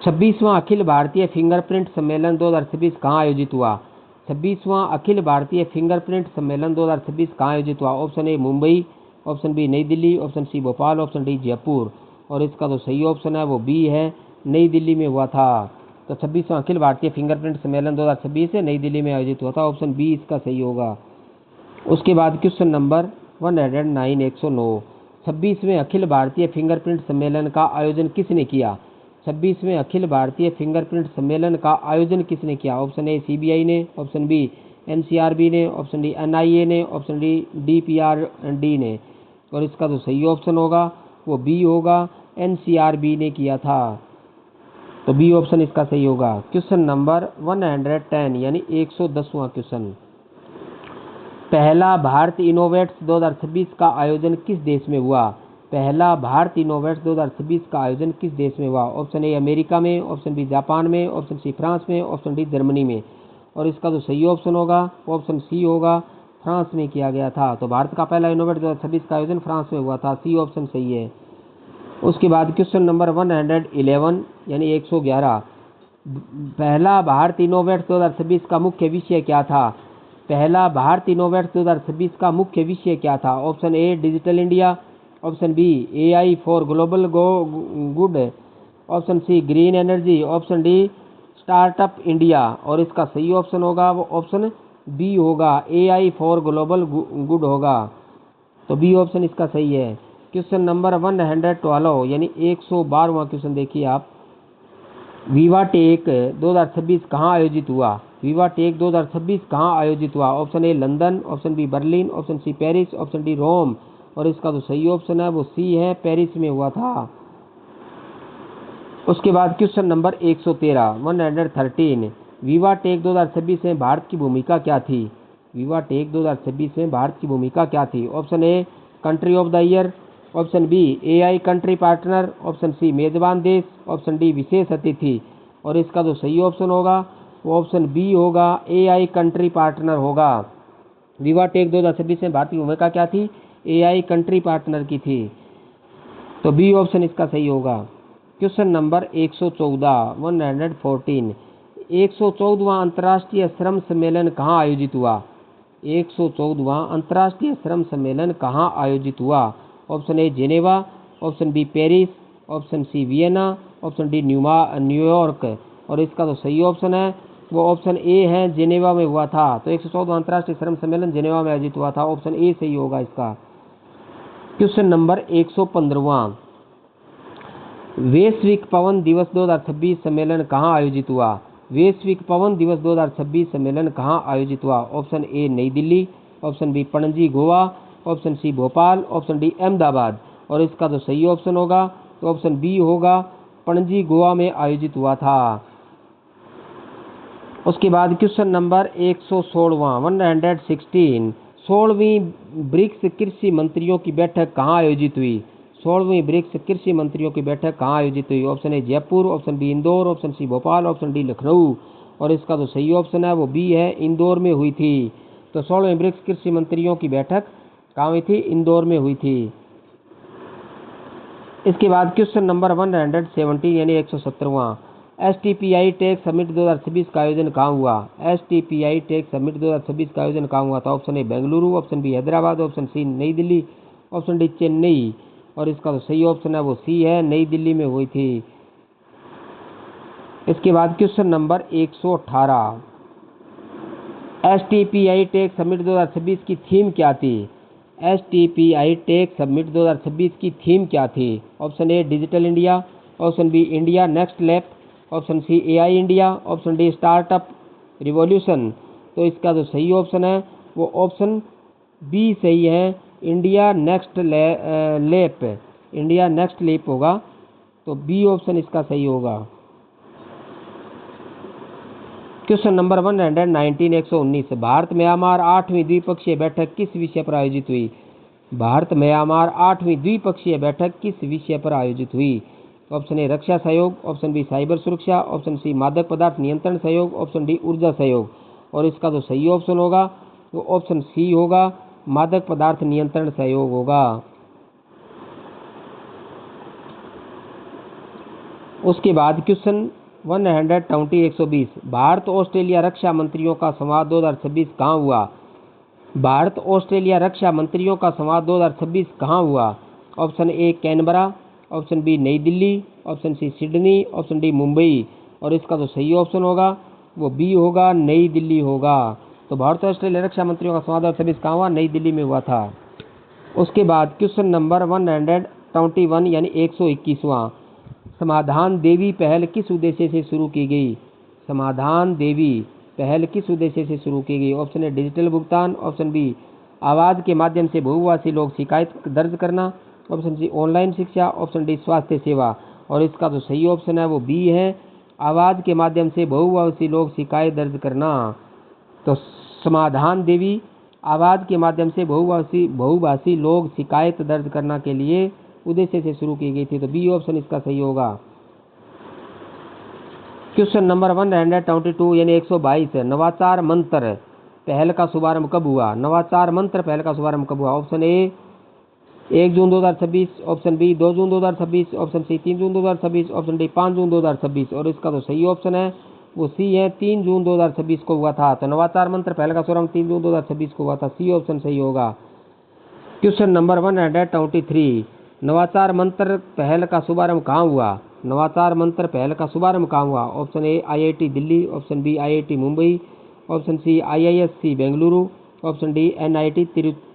26वां Akhil Bharatiya fingerprint सम्मेलन 2026 कहाँ आयोजित हुआ? 26वां अखिल भारतीय फिंगरप्रिंट सम्मेलन 2026 कहाँ आयोजित हुआ? Option A Mumbai, option B New Delhi, option C Bhopal, option D Jaipur. और इसका जो सही ऑप्शन है वो बी है, नई दिल्ली में हुआ था। तो 26वां अखिल भारतीय फिंगरप्रिंट सम्मेलन 2026 नई दिल्ली में आयोजित हुआ था, ऑप्शन बी इसका सही होगा। उसके बाद question number 109 109, 26वें Akhil Bharatiya fingerprint सम्मेलन का आयोजन किसने किया? 26वें अखिल भारतीय फिंगरप्रिंट सम्मेलन का आयोजन किसने किया? ऑप्शन ए सीबीआई ने, ऑप्शन बी एनसीआरबी ने, ऑप्शन डी एनआईए ने, ऑप्शन डी डीपीआरडी ने। और इसका जो सही ऑप्शन होगा वो बी होगा, एनसीआरबी ने किया था। तो बी ऑप्शन इसका सही होगा। क्वेश्चन नंबर 110 यानी 110वां क्वेश्चन, पहला भारत इनोवेट्स 2026 का आयोजन किस देश में हुआ? पहला भारत इनोवेट्स 2026 का आयोजन किस देश में हुआ? ऑप्शन ए अमेरिका में, ऑप्शन बी जापान में, ऑप्शन सी फ्रांस में, ऑप्शन डी जर्मनी में। और इसका जो सही ऑप्शन होगा ऑप्शन सी होगा, फ्रांस में किया गया था। तो भारत का पहला इनोवेट 2026 का आयोजन फ्रांस में हुआ था, सी ऑप्शन सही है। उसके बाद क्वेश्चन नंबर 111 यानी 111, पहला भारत इनोवेट्स 2026 का मुख्य विषय क्या था? पहला भारत इनोवेट्स 2026 का मुख्य विषय क्या था? Option A digital India, option B AI for global good, option C green energy, option D startup India. और इसका सही ऑप्शन होगा वो ऑप्शन बी होगा, एआई फॉर ग्लोबल गुड होगा। तो बी ऑप्शन इसका सही है। क्वेश्चन नंबर 112 यानी 112वां क्वेश्चन देखिए आप, विवा टेक 2026 कहाँ आयोजित हुआ? विवा टेक 2026 कहाँ आयोजित हुआ? Option A London, option B Berlin, option C Paris, option D Rome. और इसका जो सही ऑप्शन है वो सी है, पेरिस में हुआ था। उसके बाद क्वेश्चन नंबर 113 विवा टेक 2026 में भारत की भूमिका क्या थी? विवा टेक 2026 में भारत की भूमिका क्या थी? Option A country of the year, option B AI country partner, option C मेजबान देश, ऑप्शन डी विशेष अतिथि। और इसका जो सही ऑप्शन होगा वो ऑप्शन बी होगा, एआई कंट्री पार्टनर होगा। विवा टेक 2026 में भारत की भूमिका क्या थी? एआई कंट्री पार्टनर की थी। तो बी ऑप्शन इसका सही होगा। क्वेश्चन नंबर 114 114वां अंतर्राष्ट्रीय श्रम सम्मेलन कहाँ आयोजित हुआ? 114वां अंतर्राष्ट्रीय श्रम सम्मेलन कहाँ आयोजित हुआ? Option A Geneva, option B Paris, option C Vienna, option D New York. और इसका जो सही ऑप्शन है वो ऑप्शन ए है, जेनेवा में हुआ था। तो 114वां अंतर्राष्ट्रीय श्रम सम्मेलन जेनेवा में आयोजित हुआ था, ऑप्शन ए सही होगा इसका। क्वेश्चन नंबर 115वां, वैश्विक पवन दिवस 2026 सम्मेलन कहाँ आयोजित हुआ? वैश्विक पवन दिवस 2026 सम्मेलन कहाँ आयोजित हुआ? Option A New Delhi, option B Panaji Goa, option C Bhopal, option D Ahmedabad. और इसका जो सही ऑप्शन होगा तो ऑप्शन बी होगा, पणजी गोवा में आयोजित हुआ था। उसके बाद क्वेश्चन नंबर 116 16वीं ब्रिक्स कृषि मंत्रियों की बैठक कहाँ आयोजित हुई? 16वीं ब्रिक्स कृषि मंत्रियों की बैठक कहाँ आयोजित हुई? Option A Jaipur, option B Indore, option C Bhopal, option D Lucknow. और इसका जो सही ऑप्शन है वो बी है, इंदौर में हुई थी। तो 16वीं ब्रिक्स कृषि मंत्रियों की बैठक कहाँ हुई थी? इंदौर में हुई थी। इसके बाद क्वेश्चन नंबर 117 यानी 117वां, STPI टेक समिट 2026 का आयोजन कहाँ हुआ? STPI टेक समिट 2026 का आयोजन कहाँ हुआ था? Option A Bengaluru, option B Hyderabad, option C New Delhi, option D Chennai. और इसका तो सही ऑप्शन है वो सी है, नई दिल्ली में हुई थी। इसके बाद question number 118, STPI tech summit 2026 की थीम क्या थी? STPI टेक समिट 2026 की थीम क्या थी? Option A digital India, option B India next leap, option C AI India, option D startup revolution. तो इसका जो सही ऑप्शन है वो ऑप्शन बी सही है, इंडिया नेक्स्ट लेप, इंडिया नेक्स्ट लेप होगा। तो बी ऑप्शन इसका सही होगा। क्वेश्चन नंबर 119 119, भारत म्यांमार 8वीं द्विपक्षीय बैठक किस विषय पर आयोजित हुई? भारत म्यांमार 8वीं द्विपक्षीय बैठक किस विषय पर आयोजित हुई? ऑप्शन ए रक्षा सहयोग, ऑप्शन बी साइबर सुरक्षा, ऑप्शन सी मादक पदार्थ नियंत्रण सहयोग, ऑप्शन डी ऊर्जा सहयोग। और इसका जो सही ऑप्शन होगा वो ऑप्शन सी होगा, मादक पदार्थ नियंत्रण सहयोग होगा। उसके बाद क्वेश्चन 120 120, भारत ऑस्ट्रेलिया रक्षा मंत्रियों का संवाद 2026 कहाँ हुआ? भारत ऑस्ट्रेलिया रक्षा मंत्रियों का संवाद 2026 कहाँ हुआ? Option A Canberra, option B New Delhi, option C Sydney, option D Mumbai. और इसका जो सही ऑप्शन होगा वो बी होगा, नई दिल्ली होगा। तो भारत ऑस्ट्रेलिया रक्षा मंत्रियों का संवाद 2026 कहाँ हुआ? नई दिल्ली में हुआ था। उसके बाद क्वेश्चन नंबर 121 यानी 121वां, समाधान देवी पहल किस उद्देश्य से शुरू की गई? समाधान देवी पहल किस उद्देश्य से शुरू की गई? ऑप्शन ए डिजिटल भुगतान, ऑप्शन बी आवाज़ के माध्यम से बहुभाषी लोग शिकायत दर्ज करना, ऑप्शन सी ऑनलाइन शिक्षा, ऑप्शन डी स्वास्थ्य सेवा। और इसका जो सही ऑप्शन है वो बी है, आवाज़ के माध्यम से बहुभाषी लोग शिकायत दर्ज करना। तो समाधान देवी आवाज़ के माध्यम से बहुभाषी लोग शिकायत दर्ज करना के लिए उद्देश्य से शुरू की गई थी। तो बी ऑप्शन इसका सही होगा। क्वेश्चन नंबर 122 यानी 122, नवाचार मंत्र पहल का शुभारंभ कब हुआ? नवाचार मंत्र पहल का शुभारंभ कब हुआ? ऑप्शन ए 1 जून 2026, ऑप्शन बी 2 जून 2026, ऑप्शन सी 3 जून 2026, ऑप्शन डी 5 जून 2026। और इसका तो सही ऑप्शन है वो सी है, 3 जून 2026 को हुआ था। तो नवाचार मंत्र पहल का शुभारंभ 3 जून 2026 को हुआ था। सी ऑप्शन सही होगा। क्वेश्चन नंबर 123, नवाचार मंत्र पहल का शुभारंभ कहाँ हुआ? नवाचार मंत्र पहल का शुभारंभ कहाँ हुआ? Option A IIT Delhi, option B IIT Mumbai, option C IISc Bengaluru, option D NIT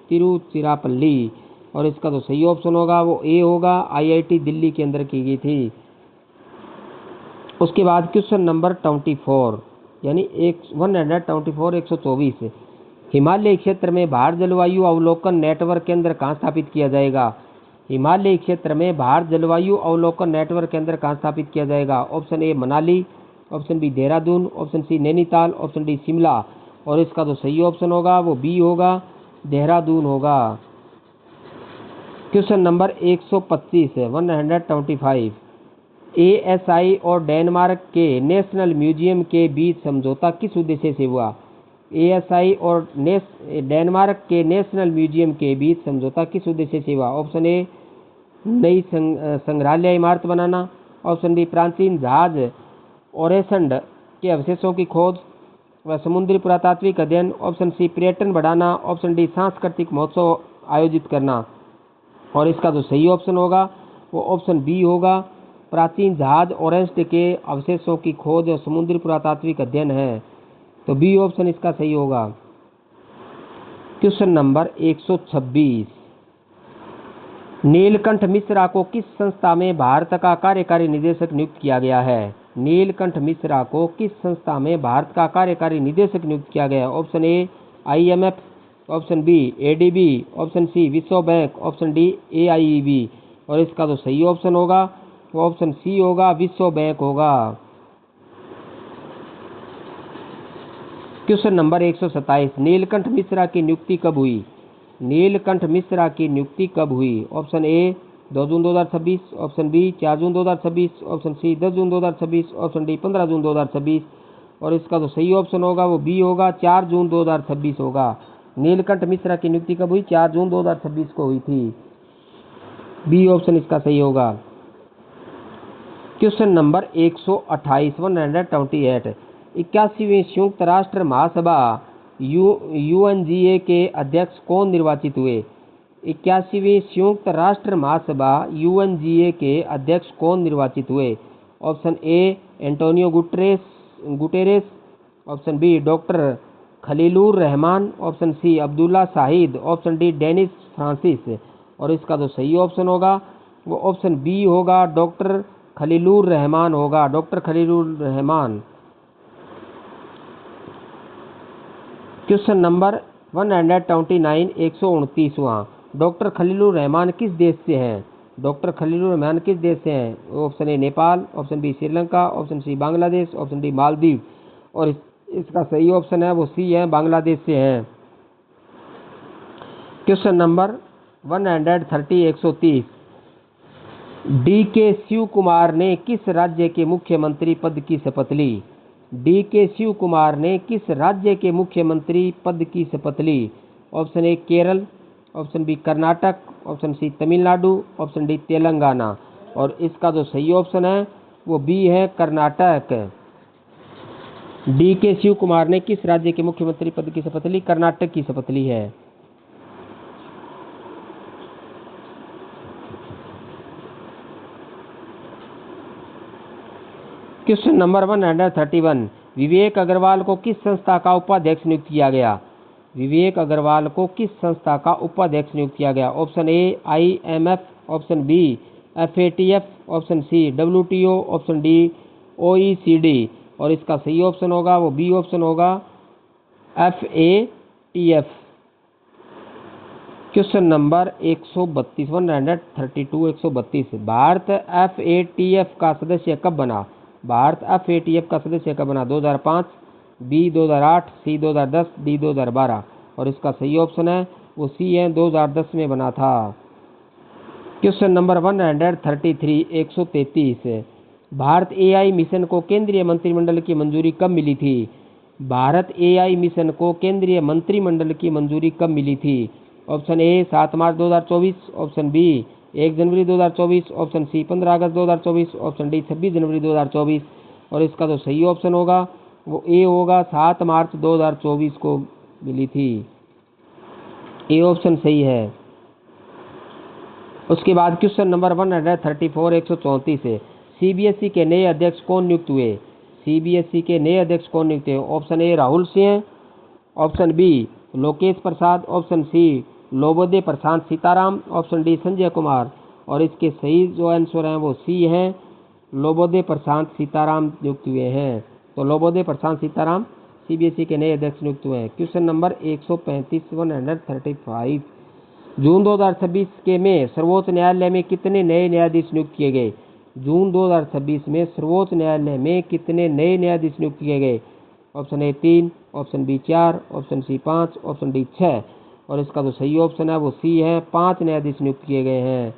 Tiruchirappalli. और इसका जो सही ऑप्शन होगा वो ए होगा, IIT दिल्ली के अंदर की गई थी। उसके बाद क्वेश्चन नंबर 24 यानी 124 124, हिमालय क्षेत्र में भारत जलवायु अवलोकन नेटवर्क केंद्र कहाँ स्थापित किया जाएगा? हिमालय क्षेत्र में भारत जलवायु अवलोकन नेटवर्क केंद्र कहाँ स्थापित किया जाएगा? Option A Manali, option B Dehradun, option C Nainital, option D Shimla. और इसका जो सही ऑप्शन होगा वो बी होगा, देहरादून होगा। क्वेश्चन नंबर 125 125, ASI और डेनमार्क के नेशनल म्यूजियम के बीच समझौता किस उद्देश्य से हुआ? ASI और डेनमार्क के नेशनल म्यूजियम के बीच समझौता किस उद्देश्य से हुआ? ऑप्शन ए नई संग्रहालय इमारत बनाना, ऑप्शन बी प्राचीन जहाज ओरेसंड के अवशेषों की खोज व समुद्री पुरातात्विक अध्ययन, ऑप्शन सी पर्यटन बढ़ाना, ऑप्शन डी सांस्कृतिक महोत्सव आयोजित करना। और इसका जो सही ऑप्शन होगा वो ऑप्शन बी होगा, प्राचीन जहाज ओरेसंड के अवशेषों की खोज और समुद्री पुरातात्विक अध्ययन है। तो बी ऑप्शन इसका सही होगा। क्वेश्चन नंबर 126, नीलकंठ मिश्रा को किस संस्था में भारत का कार्यकारी निदेशक नियुक्त किया गया है? नीलकंठ मिश्रा को किस संस्था में भारत का कार्यकारी निदेशक नियुक्त किया गया है? Option A IMF, option B ADB, option C विश्व बैंक, ऑप्शन डी AIEB। और इसका जो सही ऑप्शन होगा वो ऑप्शन सी होगा, विश्व बैंक होगा। क्वेश्चन नंबर 127, नीलकंठ मिश्रा की नियुक्ति कब हुई? नीलकंठ मिश्रा की नियुक्ति कब हुई? ऑप्शन ए 2 जून 2026, ऑप्शन बी 4 जून 2026, ऑप्शन सी 10 जून 2026, ऑप्शन डी 15 जून 2026। और इसका जो सही ऑप्शन होगा वो बी होगा, 4 जून 2026 होगा। नीलकंठ मिश्रा की नियुक्ति कब हुई? 4 जून 2026 को हुई थी। बी ऑप्शन इसका सही होगा। क्वेश्चन नंबर 128 128 81वीं संयुक्त राष्ट्र महासभा यूएनजीए के अध्यक्ष कौन निर्वाचित हुए? 81वीं संयुक्त राष्ट्र महासभा यूएनजीए के अध्यक्ष कौन निर्वाचित हुए? Option A Antonio Guterres, option B doctor Khalilur Rahman, option C Abdulla Shahid, option D Dennis Francis. और इसका जो सही ऑप्शन होगा वो ऑप्शन बी होगा, डॉक्टर खलीलुर रहमान होगा, doctor Khalilur Rahman. Question number 129 129वां डॉक्टर खलीलुर रहमान किस देश से हैं? डॉक्टर खलीलुर रहमान किस देश से हैं? Option A Nepal, option B Sri Lanka, option C Bangladesh, option D Maldives. और इसका सही ऑप्शन है वो सी है, बांग्लादेश से है। क्वेश्चन नंबर 130 130 डी के शिव कुमार ने किस राज्य के मुख्यमंत्री पद की शपथ ली? डी के शिव कुमार ने किस राज्य के मुख्यमंत्री पद की शपथ ली? Option A Kerala, option B Karnataka, option C Tamil Nadu, option D Telangana. और इसका जो सही ऑप्शन है वो बी है, कर्नाटक। डी के शिव कुमार ने किस राज्य के मुख्यमंत्री पद की शपथ ली? कर्नाटक की शपथ ली है। क्वेश्चन नंबर 131 विवेक अग्रवाल को किस संस्था का उपाध्यक्ष नियुक्त किया गया? विवेक अग्रवाल को किस संस्था का उपाध्यक्ष नियुक्त किया गया? Option A IMF, option B FATF, option C WTO, option D OECD। और इसका सही ऑप्शन होगा वो बी ऑप्शन होगा, FATF। Question number 132 132 132 Bharat FATF का सदस्य कब बना? भारत FATF का सदस्य कब बना? 2005, बी 2008, सी 2010, डी 2012। और इसका सही ऑप्शन है वो सी है, 2010 में बना था। Question number 133 133 Bharat AI mission को केंद्रीय मंत्रिमंडल की मंजूरी कब मिली थी? भारत AI मिशन को केंद्रीय मंत्रिमंडल की मंजूरी कब मिली थी? ऑप्शन ए 7 मार्च 2024, ऑप्शन बी 1 जनवरी 2024, ऑप्शन सी 15 अगस्त 2024, ऑप्शन डी 26 जनवरी 2024। और इसका जो सही ऑप्शन होगा वो ए होगा, 7 मार्च 2024 को मिली थी। ए ऑप्शन सही है। उसके बाद क्वेश्चन नंबर 134 134 है CBSE के नए अध्यक्ष कौन नियुक्त हुए? CBSE के नए अध्यक्ष कौन नियुक्त हुए? Option A Rahul Singh, option B Lokesh Prasad, option C Lobode Prashant Sitaram, option D Sanjay Kumar. और इसके सही जो आंसर हैं वो सी हैं, लोबोदे प्रशांत सीताराम नियुक्त हुए हैं। तो लोबोदे प्रशांत सीताराम CBSE के नए अध्यक्ष नियुक्त हुए हैं। क्वेश्चन नंबर 135 135 जून 2026 के में सर्वोच्च न्यायालय में कितने नए न्यायाधीश नियुक्त किए गए? जून 2026 में सर्वोच्च न्यायालय में कितने नए न्यायाधीश नियुक्त किए गए? Option A 3, option B 4, option C 5, option D 6। और इसका जो सही ऑप्शन है वो सी है, 5 न्यायाधीश नियुक्त किए गए हैं।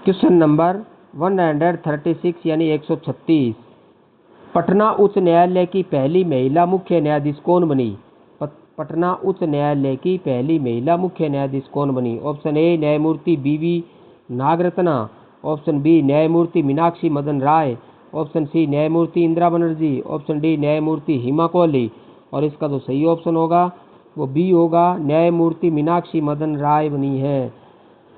क्वेश्चन नंबर 136 यानी 136 पटना उच्च न्यायालय की पहली महिला मुख्य न्यायाधीश कौन बनी? पटना उच्च न्यायालय की पहली महिला मुख्य न्यायाधीश कौन बनी? ऑप्शन ए न्यायमूर्ति BV नागरत्ना, ऑप्शन बी न्यायमूर्ति मीनाक्षी मदन राय, ऑप्शन सी न्यायमूर्ति इंदिरा बनर्जी, ऑप्शन डी न्यायमूर्ति हिमा कोहली। और इसका जो सही ऑप्शन होगा वो बी होगा, न्यायमूर्ति मीनाक्षी मदन राय बनी है।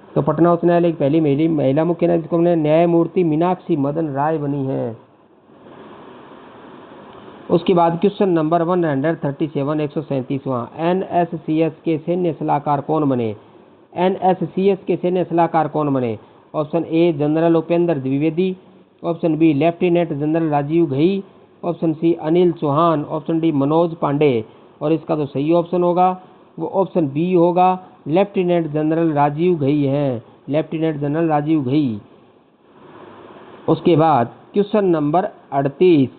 तो पटना उच्च न्यायालय की पहली महिला मुख्य न्यायाधीश कौन है? न्यायमूर्ति मीनाक्षी मदन राय बनी है। उसके बाद क्वेश्चन नंबर 137 137वां NSCS के सैन्य सलाहकार कौन बने? NSCS के सैन्य सलाहकार कौन बने? Option A general Upendra Dwivedi, option B lieutenant general Rajeev Ghai, option C Anil Chauhan, option D Manoj Pande. और इसका जो सही ऑप्शन होगा वो ऑप्शन बी होगा, लेफ्टिनेंट जनरल राजीव घई है, लेफ्टिनेंट जनरल राजीव घई। उसके बाद क्वेश्चन नंबर 38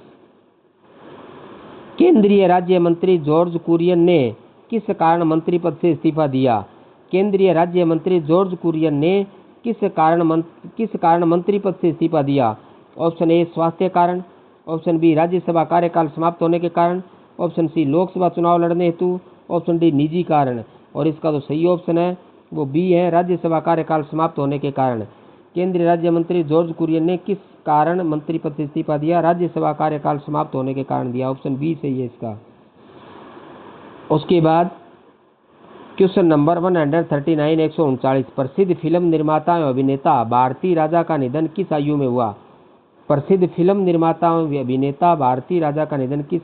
केंद्रीय राज्य मंत्री जॉर्ज कुरियन ने किस कारण मंत्री पद से इस्तीफा दिया? केंद्रीय राज्य मंत्री जॉर्ज कुरियन ने किस कारण मंत्री पद से इस्तीफा दिया? ऑप्शन ए स्वास्थ्य कारण, ऑप्शन बी राज्यसभा कार्यकाल समाप्त होने के कारण, ऑप्शन सी लोकसभा चुनाव लड़ने हेतु, ऑप्शन डी निजी कारण। और इसका जो सही ऑप्शन है वो बी है राज्यसभा कार्यकाल समाप्त होने के कारण। केंद्रीय राज्य मंत्री जॉर्ज कुरियन ने किस कारण मंत्री पद से इस्तीफा दिया? राज्यसभा कार्यकाल समाप्त होने के कारण दिया। ऑप्शन बी सही है इसका। उसके बाद क्वेश्चन नंबर 139 139 प्रसिद्ध फिल्म निर्माता एवं अभिनेता भारती राजा का निधन किस आयु में हुआ? प्रसिद्ध फिल्म निर्माता एवं अभिनेता भारती राजा का निधन किस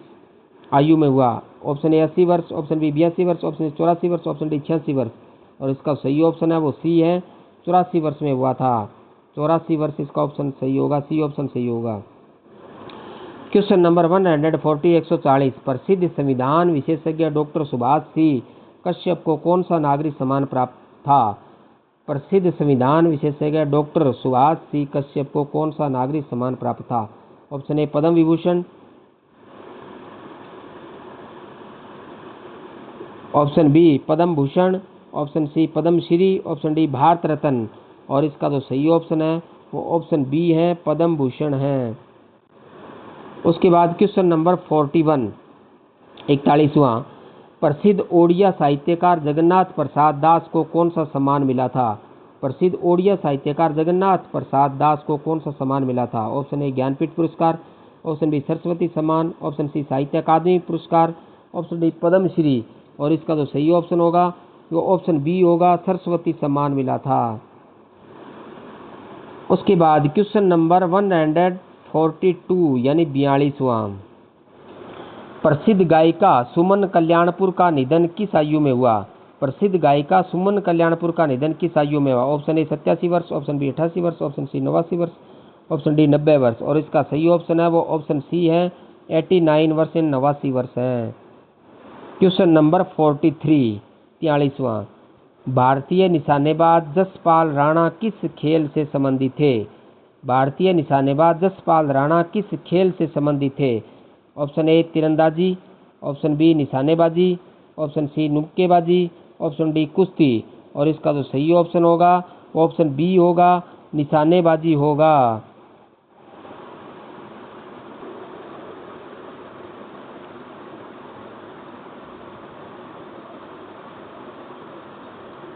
आयु में हुआ? ऑप्शन ए 80 वर्ष, ऑप्शन बी 82 वर्ष, ऑप्शन सी 84 वर्ष, ऑप्शन डी 86 वर्ष। और इसका सही ऑप्शन है वो सी है, 84 वर्ष में हुआ था। 84 वर्ष इसका ऑप्शन सही होगा, सी ऑप्शन सही होगा। क्वेश्चन नंबर 140 140 प्रसिद्ध संविधान विशेषज्ञ डॉक्टर सुभाष सी कश्यप को कौन सा नागरिक सम्मान प्राप्त था? प्रसिद्ध संविधान विशेषज्ञ डॉक्टर सुभाष सी कश्यप को कौन सा नागरिक सम्मान प्राप्त था? Option A Padma Vibhushan, option B Padma Bhushan, option C Padma Shri, option D Bharat Ratna. और इसका जो सही ऑप्शन है वो ऑप्शन बी है, पद्म भूषण है। उसके बाद क्वेश्चन नंबर 41 41वां प्रसिद्ध ओडिया साहित्यकार जगन्नाथ प्रसाद दास को कौन सा सम्मान मिला था? प्रसिद्ध ओडिया साहित्यकार जगन्नाथ प्रसाद दास को कौन सा सम्मान मिला था? ऑप्शन ए ज्ञानपीठ पुरस्कार, ऑप्शन बी सरस्वती सम्मान, ऑप्शन सी साहित्य अकादमी पुरस्कार, ऑप्शन डी पद्मश्री। और इसका जो सही ऑप्शन होगा वो ऑप्शन बी होगा, सरस्वती सम्मान मिला था। उसके बाद क्वेश्चन नंबर 142 यानी 42वां प्रसिद्ध गायिका सुमन कल्याणपुर का निधन किस आयु में हुआ? प्रसिद्ध गायिका सुमन कल्याणपुर का निधन किस आयु में हुआ? ऑप्शन ए 87 वर्ष, ऑप्शन बी 88 वर्ष, ऑप्शन सी 89 वर्ष, ऑप्शन डी 90 वर्ष। और इसका सही ऑप्शन है वो ऑप्शन सी है, 89 वर्ष यानी 89 वर्ष है। क्वेश्चन नंबर 43 43वां भारतीय निशानेबाज जसपाल राणा किस खेल से संबंधित थे? भारतीय निशानेबाज जसपाल राणा किस खेल से संबंधित थे? ऑप्शन ए तीरंदाजी, ऑप्शन बी निशानेबाजी, ऑप्शन सी मुक्केबाजी, ऑप्शन डी कुश्ती। और इसका जो सही ऑप्शन होगा वो ऑप्शन बी होगा, निशानेबाजी होगा।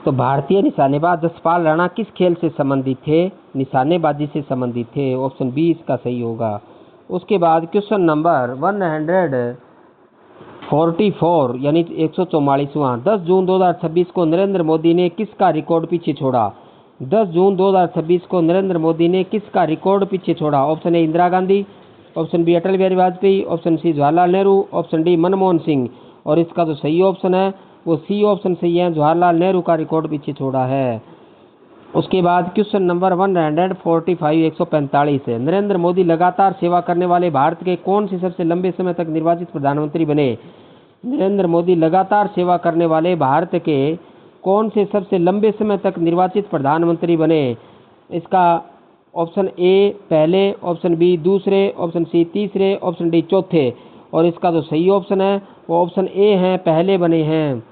तो भारतीय निशानेबाज जसपाल राणा किस खेल से संबंधित थे? निशानेबाजी से संबंधित थे। ऑप्शन बी इसका सही होगा। उसके बाद क्वेश्चन नंबर 144 यानी 144वां 10 जून 2026 को नरेंद्र मोदी ने किसका रिकॉर्ड पीछे छोड़ा? 10 जून 2026 को नरेंद्र मोदी ने किसका रिकॉर्ड पीछे छोड़ा? Option A Indira Gandhi, option B Atal Bihari Vajpayee, option C Jawaharlal Nehru, option D Manmohan Singh. और इसका जो सही ऑप्शन है वो सी ऑप्शन सही है, जवाहरलाल नेहरू का रिकॉर्ड पीछे छोड़ा है। उसके बाद क्वेश्चन नंबर 145 145 है नरेंद्र मोदी लगातार सेवा करने वाले भारत के कौन से सबसे लंबे समय तक निर्वाचित प्रधानमंत्री बने? नरेंद्र मोदी लगातार सेवा करने वाले भारत के कौन से सबसे लंबे समय तक निर्वाचित प्रधानमंत्री बने? इसका ऑप्शन ए पहले, ऑप्शन बी दूसरे, ऑप्शन सी तीसरे, ऑप्शन डी चौथे। और इसका जो सही ऑप्शन है वो ऑप्शन ए है, पहले बने हैं।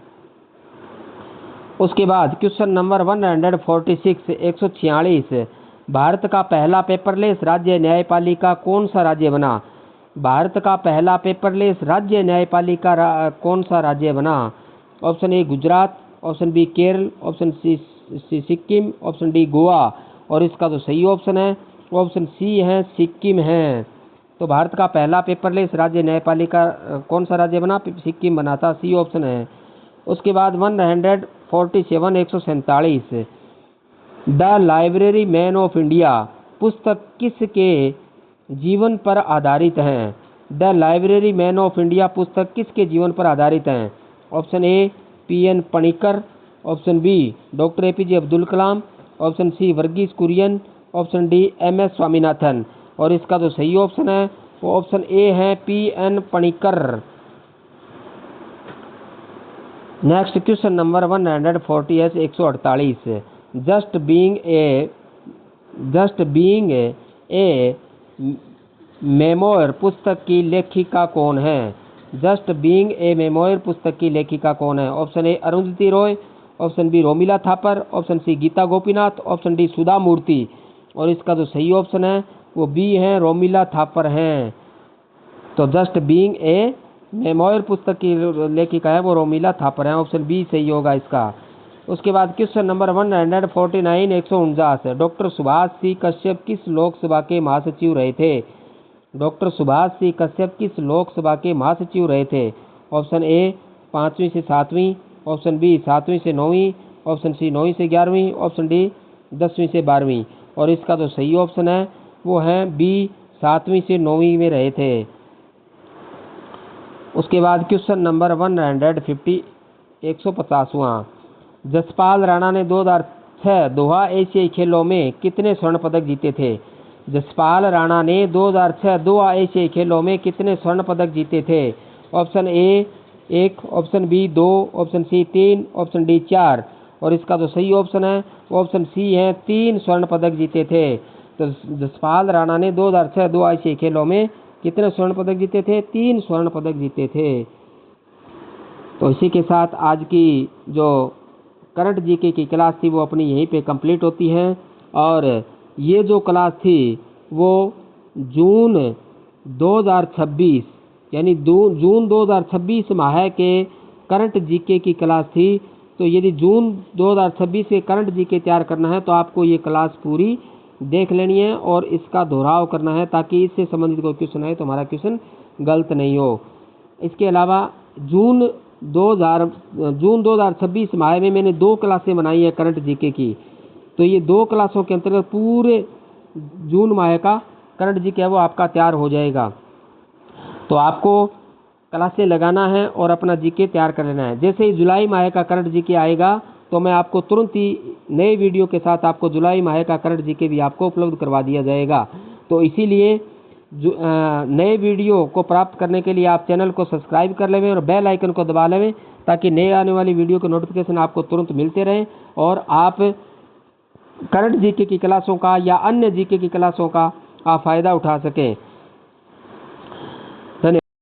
उसके बाद क्वेश्चन नंबर 146 146 भारत का पहला पेपरलेस राज्य न्यायपालिका कौन सा राज्य बना? भारत का पहला पेपरलेस राज्य न्यायपालिका कौन सा राज्य बना? Option A Gujarat, option B Kerala, option C Sikkim, option D Goa. और इसका जो सही ऑप्शन है वो ऑप्शन सी है, सिक्किम है। तो भारत का पहला पेपरलेस राज्य न्यायपालिका कौन सा राज्य बना? सिक्किम बना था, सी ऑप्शन है। उसके बाद 147 147 the library man of India पुस्तक किसके जीवन पर आधारित है? The library man of India पुस्तक किसके जीवन पर आधारित है? Option A PN Panikkar, option B doctor APJ Abdul Kalam, option C Verghese Kurien, option D MS Swaminathan. और इसका जो सही ऑप्शन है वो ऑप्शन ए है, PN Panikkar. Next question number 140 148 just being a memoir पुस्तक की लेखिका कौन है? जस्ट बीइंग ए मेमोयर पुस्तक की लेखिका कौन है? Option A Arundhati Roy, option B Romila Thapar, option C Gita Gopinath, option D Sudha Murty. और इसका जो सही ऑप्शन है वो बी है, रोमिला थापर हैं। तो जस्ट बीइंग ए मेमोयर पुस्तक की लेखिका है वो रोमिला थापर है, ऑप्शन बी सही होगा इसका। उसके बाद क्वेश्चन नंबर 149 149 डॉक्टर सुभाष सी कश्यप किस लोकसभा के महासचिव रहे थे? डॉक्टर सुभाष सी कश्यप किस लोकसभा के महासचिव रहे थे? ऑप्शन ए 5वीं से 7वीं, ऑप्शन बी 7वीं से 9वीं, ऑप्शन सी 9वीं से 11वीं, ऑप्शन डी 10वीं से 12वीं। और इसका जो सही ऑप्शन है वो है बी 7वीं से 9वीं में रहे थे। उसके बाद क्वेश्चन नंबर 150 जसपाल राणा ने 2006 दोहा एशियाई खेलों में कितने स्वर्ण पदक जीते थे? जसपाल राणा ने 2006 दोहा एशियाई खेलों में कितने स्वर्ण पदक जीते थे? Option A 1, option B 2, option C 3, option D 4। और इसका जो सही ऑप्शन है वो ऑप्शन सी है, 3 स्वर्ण पदक जीते थे। तो जसपाल राणा ने 2006 दोहा एशियाई खेलों में कितने स्वर्ण पदक जीते थे? 3 स्वर्ण पदक जीते थे। तो इसी के साथ आज की जो करंट जीके की क्लास थी वो अपनी यहीं पे कंप्लीट होती है। और ये जो क्लास थी वो जून 2026 यानी जून 2026 माह के करंट जीके की क्लास थी। तो यदि जून 2026 के करंट जीके तैयार करना है तो आपको ये क्लास पूरी देख लेनी है और इसका दोहराव करना है ताकि इससे संबंधित कोई क्वेश्चन आए तो हमारा क्वेश्चन गलत नहीं हो। इसके अलावा जून 2026 माह में मैंने 2 क्लासें बनाई हैं करंट जीके की। तो ये 2 क्लासों के अंतर्गत पूरे जून माह का करंट जीके है वो आपका तैयार हो जाएगा। तो आपको क्लासें लगाना है और अपना जीके तैयार कर लेना है। जैसे ही जुलाई माह का करंट जीके आएगा तो मैं आपको तुरंत ही नए वीडियो के साथ आपको जुलाई माह का करंट जीके भी आपको उपलब्ध करवा दिया जाएगा। तो इसीलिए नए वीडियो को प्राप्त करने के लिए आप चैनल को सब्सक्राइब कर लें और बेल आइकन को दबा लें ताकि नए आने वाली वीडियो के नोटिफिकेशन आपको तुरंत मिलते रहें और आप करंट जीके की क्लासों का या अन्य जीके की क्लासों का आप फ़ायदा उठा सकें।